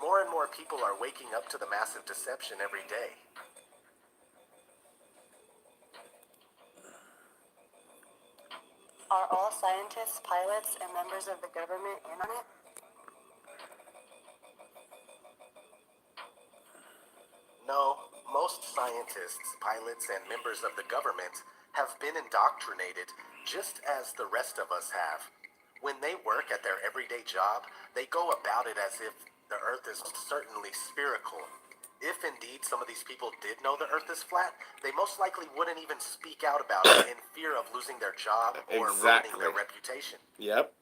more and more people are waking up to the massive deception every day. Are all scientists, pilots, and members of the government in on it? No, most scientists, pilots, and members of the government have been indoctrinated just as the rest of us have. When they work at their everyday job, they go about it as if the Earth is certainly spherical. If indeed some of these people did know the Earth is flat, they most likely wouldn't even speak out about it in fear of losing their job or ruining their reputation. Yep.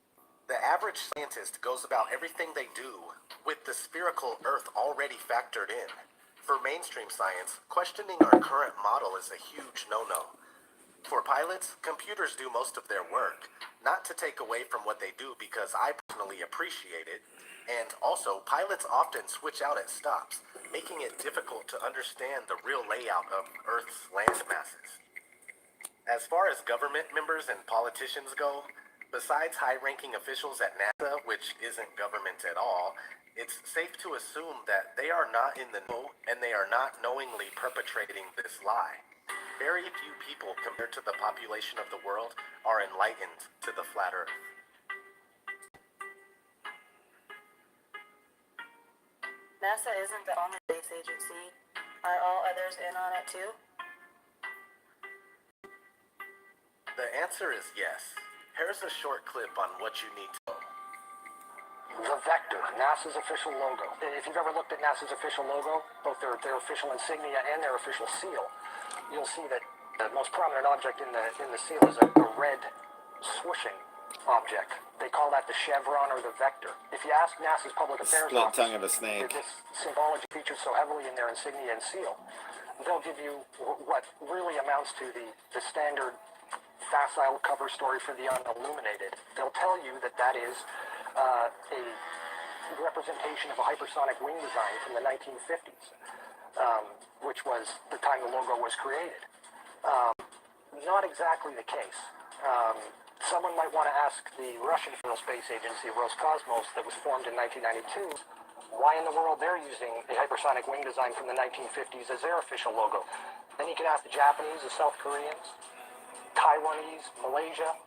The average scientist goes about everything they do with the spherical Earth already factored in. For mainstream science, questioning our current model is a huge no-no. For pilots, computers do most of their work, not to take away from what they do because I personally appreciate it, and also pilots often switch out at stops, making it difficult to understand the real layout of Earth's land masses. As far as government members and politicians go, besides high-ranking officials at NASA, which isn't government at all, it's safe to assume that they are not in the know and they are not knowingly perpetrating this lie. Very few people compared to the population of the world are enlightened to the flat Earth. NASA isn't the only space agency. Are all others in on it too? The answer is yes. Here's a short clip on what you need to know. The Vector, NASA's official logo. If you've ever looked at NASA's official logo, both their official insignia and their official seal, you'll see that the most prominent object in the seal is a red swooshing object. They call that the chevron or the vector. If you ask NASA's public affairs Split office, tongue of a snake. this symbology features so heavily in their insignia and seal, they'll give you what really amounts to the standard facile cover story for the unilluminated. They'll tell you that that is a representation of a hypersonic wing design from the 1950s, which was the time the logo was created. Not exactly the case. Someone might want to ask the Russian Federal Space Agency, Roscosmos, that was formed in 1992, why in the world they're using a hypersonic wing design from the 1950s as their official logo. Then you can ask the Japanese, the South Koreans, Taiwanese, Malaysia,